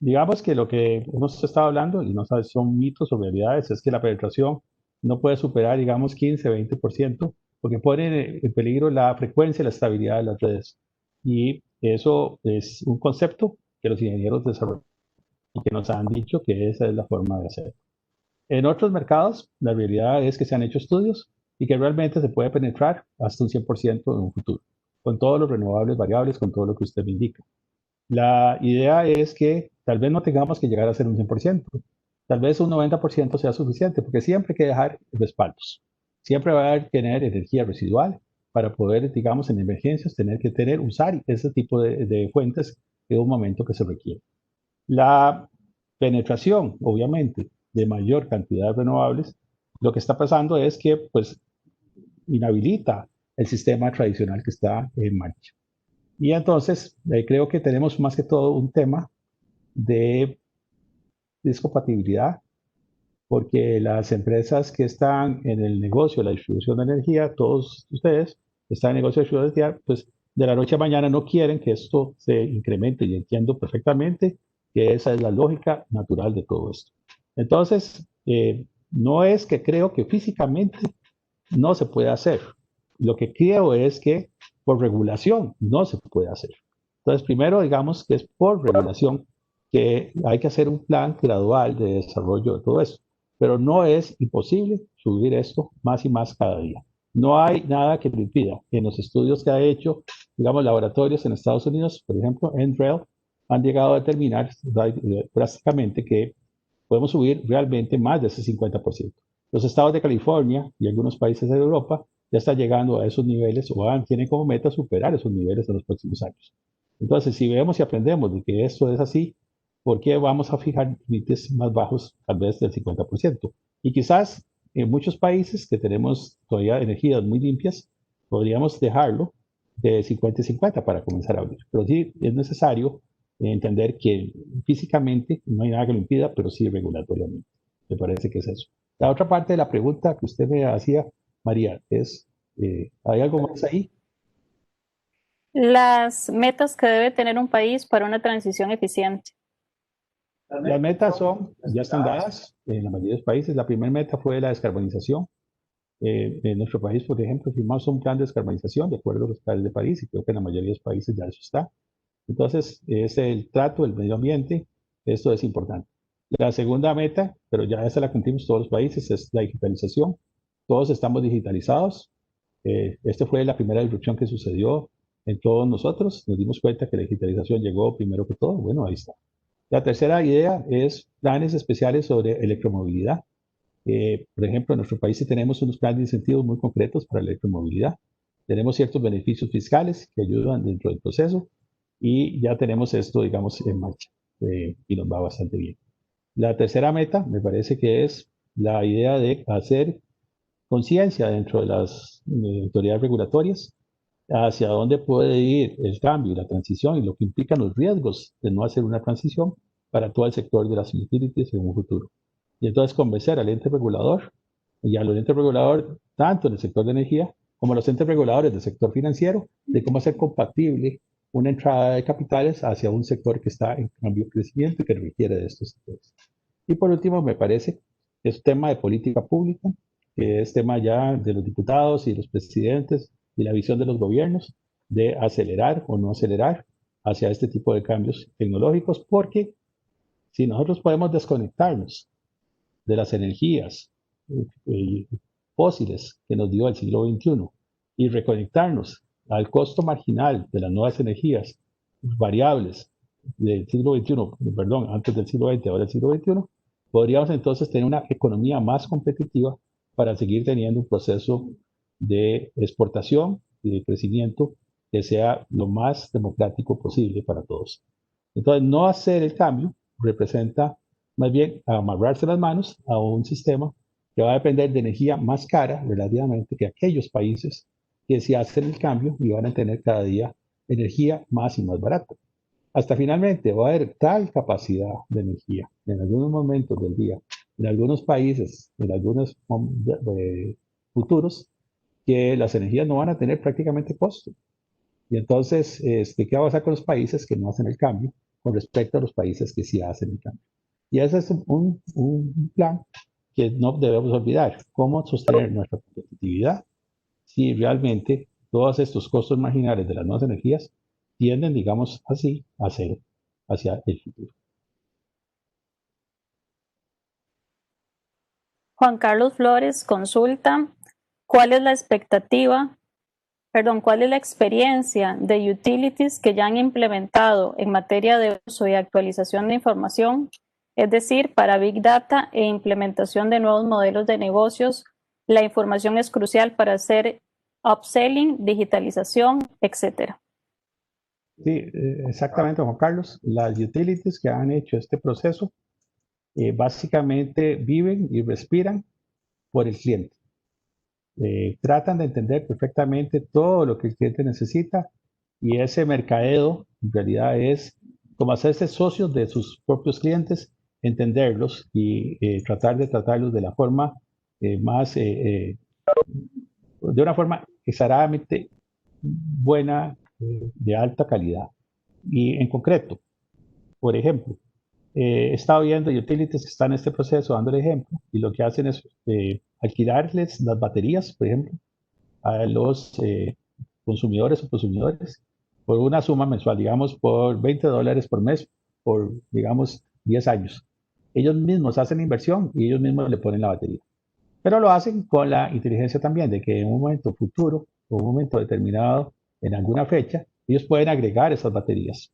Digamos que lo que hemos estado hablando, y no sabes, son mitos o realidades, es que la penetración no puede superar, digamos, 15-20%, porque pone en peligro la frecuencia y la estabilidad de las redes. Y eso es un concepto que los ingenieros desarrollan y que nos han dicho que esa es la forma de hacer. En otros mercados, la realidad es que se han hecho estudios y que realmente se puede penetrar hasta un 100% en un futuro, con todos los renovables variables, con todo lo que usted me indica. La idea es que tal vez no tengamos que llegar a ser un 100%, tal vez un 90% sea suficiente, porque siempre hay que dejar respaldos. Siempre va a haber que tener energía residual para poder, digamos, en emergencias, tener que usar ese tipo de fuentes en un momento que se requiere. La penetración, obviamente, de mayor cantidad de renovables, lo que está pasando es que, pues, inhabilita el sistema tradicional que está en marcha. Y entonces creo que tenemos más que todo un tema de discompatibilidad, porque las empresas que están en el negocio de la distribución de energía, todos ustedes están en el negocio de distribución de energía, pues de la noche a mañana no quieren que esto se incremente y entiendo perfectamente que esa es la lógica natural de todo esto. Entonces, no es que creo que físicamente no se puede hacer. Lo que creo es que por regulación no se puede hacer. Entonces, primero digamos que es por regulación que hay que hacer un plan gradual de desarrollo de todo esto. Pero no es imposible subir esto más y más cada día. No hay nada que lo impida. En los estudios que ha hecho, digamos, laboratorios en Estados Unidos, por ejemplo, NREL, han llegado a determinar drásticamente que podemos subir realmente más de ese 50%. Los estados de California y algunos países de Europa ya están llegando a esos niveles o tienen como meta superar esos niveles en los próximos años. Entonces, si vemos y aprendemos de que esto es así, ¿por qué vamos a fijar límites más bajos, tal vez del 50%? Y quizás en muchos países que tenemos todavía energías muy limpias, podríamos dejarlo de 50 y 50 para comenzar a abrir. Pero sí es necesario entender que físicamente no hay nada que lo impida, pero sí regulatoriamente. Me parece que es eso. La otra parte de la pregunta que usted me hacía, María, es, ¿hay algo más ahí? Las metas que debe tener un país para una transición eficiente. Las metas ya están dadas en la mayoría de los países. La primera meta fue la descarbonización. En nuestro país, por ejemplo, firmamos un plan de descarbonización de acuerdo a los planes de París y creo que en la mayoría de los países ya eso está. Entonces, es el trato del medio ambiente, esto es importante. La segunda meta, pero ya esa la cumplimos todos los países, es la digitalización. Todos estamos digitalizados. Esta fue la primera disrupción que sucedió en todos nosotros. Nos dimos cuenta que la digitalización llegó primero que todo. Bueno, ahí está. La tercera idea es planes especiales sobre electromovilidad. Por ejemplo, en nuestro país sí tenemos unos planes de incentivos muy concretos para la electromovilidad. Tenemos ciertos beneficios fiscales que ayudan dentro del proceso. y ya tenemos esto, digamos, en marcha y nos va bastante bien. La tercera meta me parece que es la idea de hacer conciencia dentro de las autoridades regulatorias hacia dónde puede ir el cambio y la transición y lo que implican los riesgos de no hacer una transición para todo el sector de las utilities en un futuro. Y entonces convencer al ente regulador y a los entes reguladores, tanto en el sector de energía como a los entes reguladores del sector financiero, de cómo hacer compatible una entrada de capitales hacia un sector que está en cambio de crecimiento y que requiere de estos sectores. Y por último, me parece que es tema de política pública, que es tema ya de los diputados y los presidentes y la visión de los gobiernos de acelerar o no acelerar hacia este tipo de cambios tecnológicos, porque si nosotros podemos desconectarnos de las energías fósiles que nos dio el siglo XXI y reconectarnos al costo marginal de las nuevas energías variables del siglo XXI, perdón, antes del siglo XX, ahora del siglo XXI, podríamos entonces tener una economía más competitiva para seguir teniendo un proceso de exportación y de crecimiento que sea lo más democrático posible para todos. Entonces, no hacer el cambio representa más bien amarrarse las manos a un sistema que va a depender de energía más cara relativamente que aquellos países que si hacen el cambio y van a tener cada día energía más y más barata. Hasta finalmente va a haber tal capacidad de energía en algunos momentos del día, en algunos países, en algunos futuros, que las energías no van a tener prácticamente costo. Y entonces, ¿qué va a pasar con los países que no hacen el cambio con respecto a los países que sí hacen el cambio? Y ese es un plan que no debemos olvidar. ¿Cómo sostener nuestra competitividad si realmente todos estos costos marginales de las nuevas energías tienden, digamos así, a ser hacia el futuro? Juan Carlos Flores consulta, ¿cuál es la expectativa, cuál es la experiencia de utilities que ya han implementado en materia de uso y actualización de información? Es decir, para Big Data e implementación de nuevos modelos de negocios, la información es crucial para hacer upselling, digitalización, etcétera. Sí, exactamente, Juan Carlos. Las utilities que han hecho este proceso básicamente viven y respiran por el cliente. Tratan de entender perfectamente todo lo que el cliente necesita y ese mercadeo en realidad es como hacerse socios de sus propios clientes, entenderlos y tratar de tratarlos de la forma de una forma exageradamente buena, de alta calidad. Y en concreto, por ejemplo, he estado viendo utilities que están en este proceso, dando el ejemplo, y lo que hacen es alquilarles las baterías, por ejemplo, a los consumidores o consumidores por una suma mensual, digamos, por $20 por mes, por, digamos, 10 años. Ellos mismos hacen la inversión y ellos mismos le ponen la batería. Pero lo hacen con la inteligencia también de que en un momento futuro o un momento determinado, en alguna fecha, ellos pueden agregar esas baterías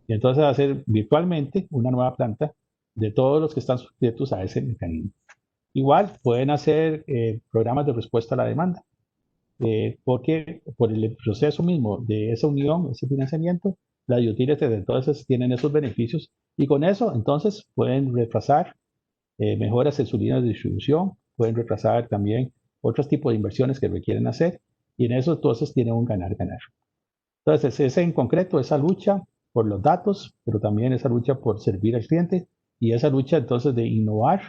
y entonces hacer virtualmente una nueva planta de todos los que están sujetos a ese mecanismo. Igual pueden hacer programas de respuesta a la demanda, porque por el proceso mismo de esa unión, ese financiamiento, las utilities entonces tienen esos beneficios y con eso entonces pueden retrasar mejoras en sus líneas de distribución, pueden retrasar también otros tipos de inversiones que requieren hacer y en eso entonces tienen un ganar-ganar. Entonces, ese en concreto, esa lucha por los datos, pero también esa lucha por servir al cliente y esa lucha entonces de innovar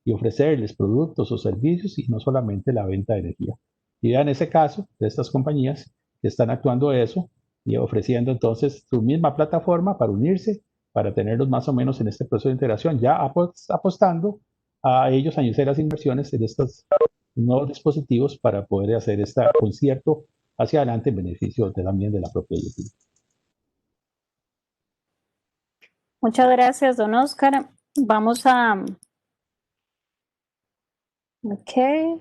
y ofrecerles productos o servicios y no solamente la venta de energía. Y en ese caso, de estas compañías que están actuando eso y ofreciendo entonces su misma plataforma para unirse, para tenerlos más o menos en este proceso de integración, ya apostando a ellos a hacer las inversiones en estos nuevos dispositivos para poder hacer este concierto hacia adelante en beneficio también de la propia utility. Muchas gracias, don Oscar. Vamos a... Ok.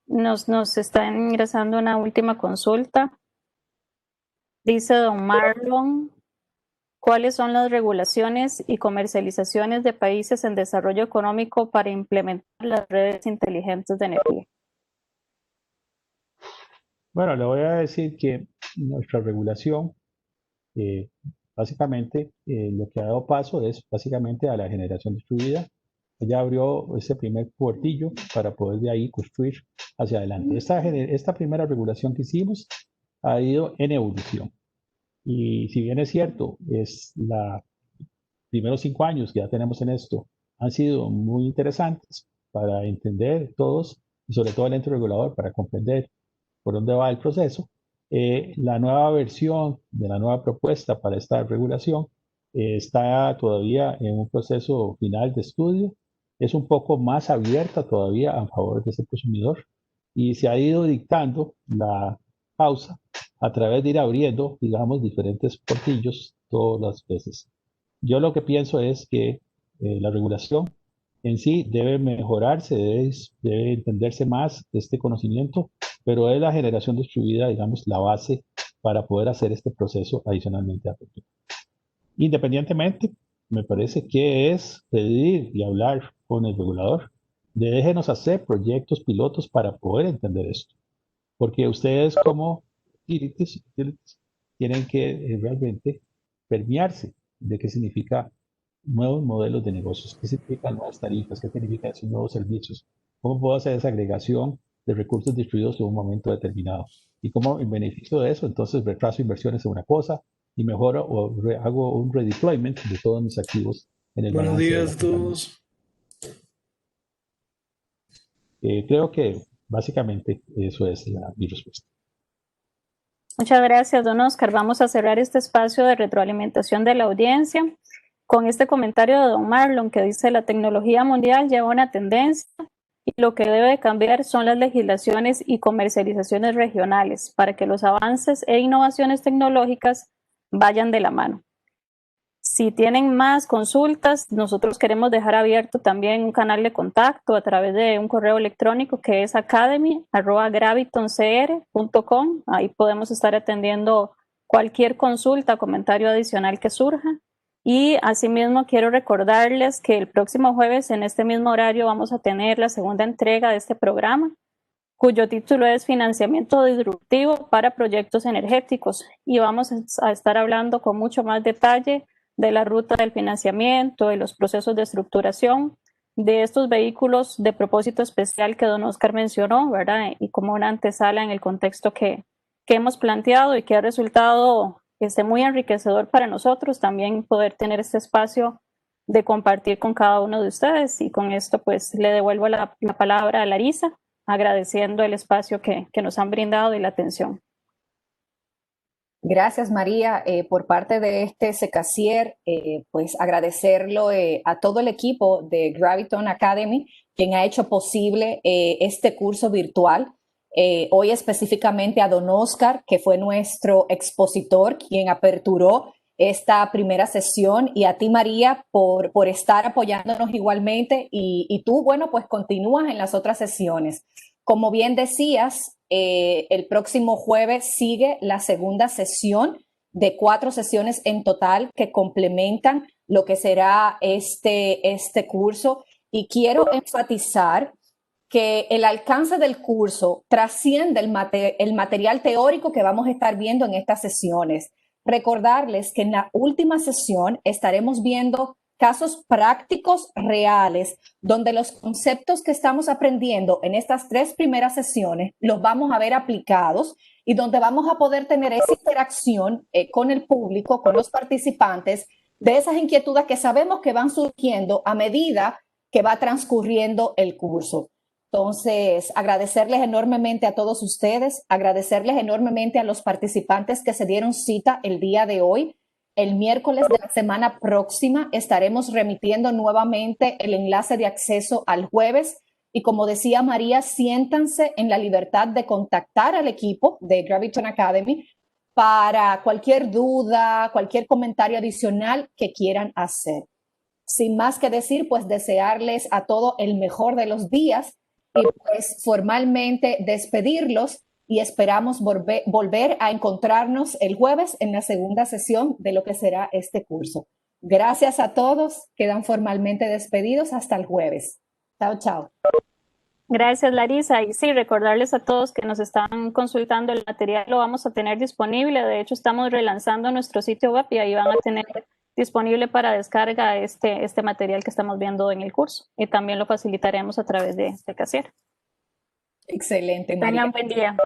Nos está ingresando una última consulta. Dice don Marlon, ¿cuáles son las regulaciones y comercializaciones de países en desarrollo económico para implementar las redes inteligentes de energía? Bueno, le voy a decir que nuestra regulación, eh, básicamente, lo que ha dado paso es básicamente a la generación distribuida. Ella abrió ese primer portillo para poder de ahí construir hacia adelante. Esta primera regulación que hicimos ha ido en evolución. Y si bien es cierto, es la primeros 5 años que ya tenemos en esto han sido muy interesantes para entender todos y sobre todo el ente regulador para comprender por dónde va el proceso. La nueva versión de la nueva propuesta para esta regulación está todavía en un proceso final de estudio. Es un poco más abierta todavía a favor de ese consumidor y se ha ido dictando la pausa a través de ir abriendo, digamos, diferentes portillos todas las veces. Yo lo que pienso es que la regulación en sí debe mejorarse, debe entenderse más este conocimiento, pero es la generación distribuida, digamos, la base para poder hacer este proceso adicionalmente a futuro. Independientemente, me parece que es pedir y hablar con el regulador de déjenos hacer proyectos pilotos para poder entender esto, porque ustedes como utilities tienen que realmente permearse de qué significa nuevos modelos de negocios, qué significan nuevas tarifas, qué significan esos nuevos servicios, cómo puedo hacer esa agregación de recursos distribuidos en un momento determinado y cómo en beneficio de eso entonces retraso inversiones en una cosa y mejoro o hago un redeployment de todos mis activos en el Buenos balance de la días a compañía. todos. Creo que básicamente eso es mi respuesta. Muchas gracias, don Oscar. Vamos a cerrar este espacio de retroalimentación de la audiencia con este comentario de don Marlon que dice: la tecnología mundial lleva una tendencia y lo que debe cambiar son las legislaciones y comercializaciones regionales para que los avances e innovaciones tecnológicas vayan de la mano. Si tienen más consultas, nosotros queremos dejar abierto también un canal de contacto a través de un correo electrónico que es academy@gravitoncr.com. Ahí podemos estar atendiendo cualquier consulta, comentario adicional que surja. Y asimismo quiero recordarles que el próximo jueves en este mismo horario vamos a tener la segunda entrega de este programa, cuyo título es Financiamiento Disruptivo para Proyectos Energéticos. Y vamos a estar hablando con mucho más detalle de la ruta del financiamiento, de los procesos de estructuración, de estos vehículos de propósito especial que don Oscar mencionó, ¿verdad? Y como una antesala en el contexto que hemos planteado y que ha resultado muy enriquecedor para nosotros también poder tener este espacio de compartir con cada uno de ustedes. Y con esto pues le devuelvo la palabra a Larisa, agradeciendo el espacio que nos han brindado y la atención. Gracias, María. Por parte de este Secasier, pues agradecerlo a todo el equipo de Graviton Academy, quien ha hecho posible este curso virtual. Hoy específicamente a don Oscar, que fue nuestro expositor, quien aperturó esta primera sesión, y a ti, María, por estar apoyándonos igualmente, y tú, bueno, pues continúas en las otras sesiones. Como bien decías, el próximo jueves sigue la segunda sesión de 4 sesiones en total que complementan lo que será este curso. Y quiero enfatizar que el alcance del curso trasciende el material teórico que vamos a estar viendo en estas sesiones. Recordarles que en la última sesión estaremos viendo casos prácticos reales, donde los conceptos que estamos aprendiendo en estas 3 primeras sesiones los vamos a ver aplicados y donde vamos a poder tener esa interacción con el público, con los participantes, de esas inquietudes que sabemos que van surgiendo a medida que va transcurriendo el curso. Entonces, agradecerles enormemente a todos ustedes, agradecerles enormemente a los participantes que se dieron cita el día de hoy. El miércoles de la semana próxima estaremos remitiendo nuevamente el enlace de acceso al jueves. Y como decía María, siéntanse en la libertad de contactar al equipo de Graviton Academy para cualquier duda, cualquier comentario adicional que quieran hacer. Sin más que decir, pues desearles a todos el mejor de los días y pues formalmente despedirlos. Y esperamos volver a encontrarnos el jueves en la segunda sesión de lo que será este curso. Gracias a todos. Quedan formalmente despedidos hasta el jueves. Chao, chao. Gracias, Larisa. Y sí, recordarles a todos que nos están consultando el material, lo vamos a tener disponible. De hecho, estamos relanzando nuestro sitio web y ahí van a tener disponible para descarga este material que estamos viendo en el curso. Y también lo facilitaremos a través de Secacier. Excelente, María. Tengan buen día.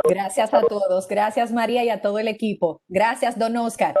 Gracias a todos. Gracias, María, y a todo el equipo. Gracias, don Oscar.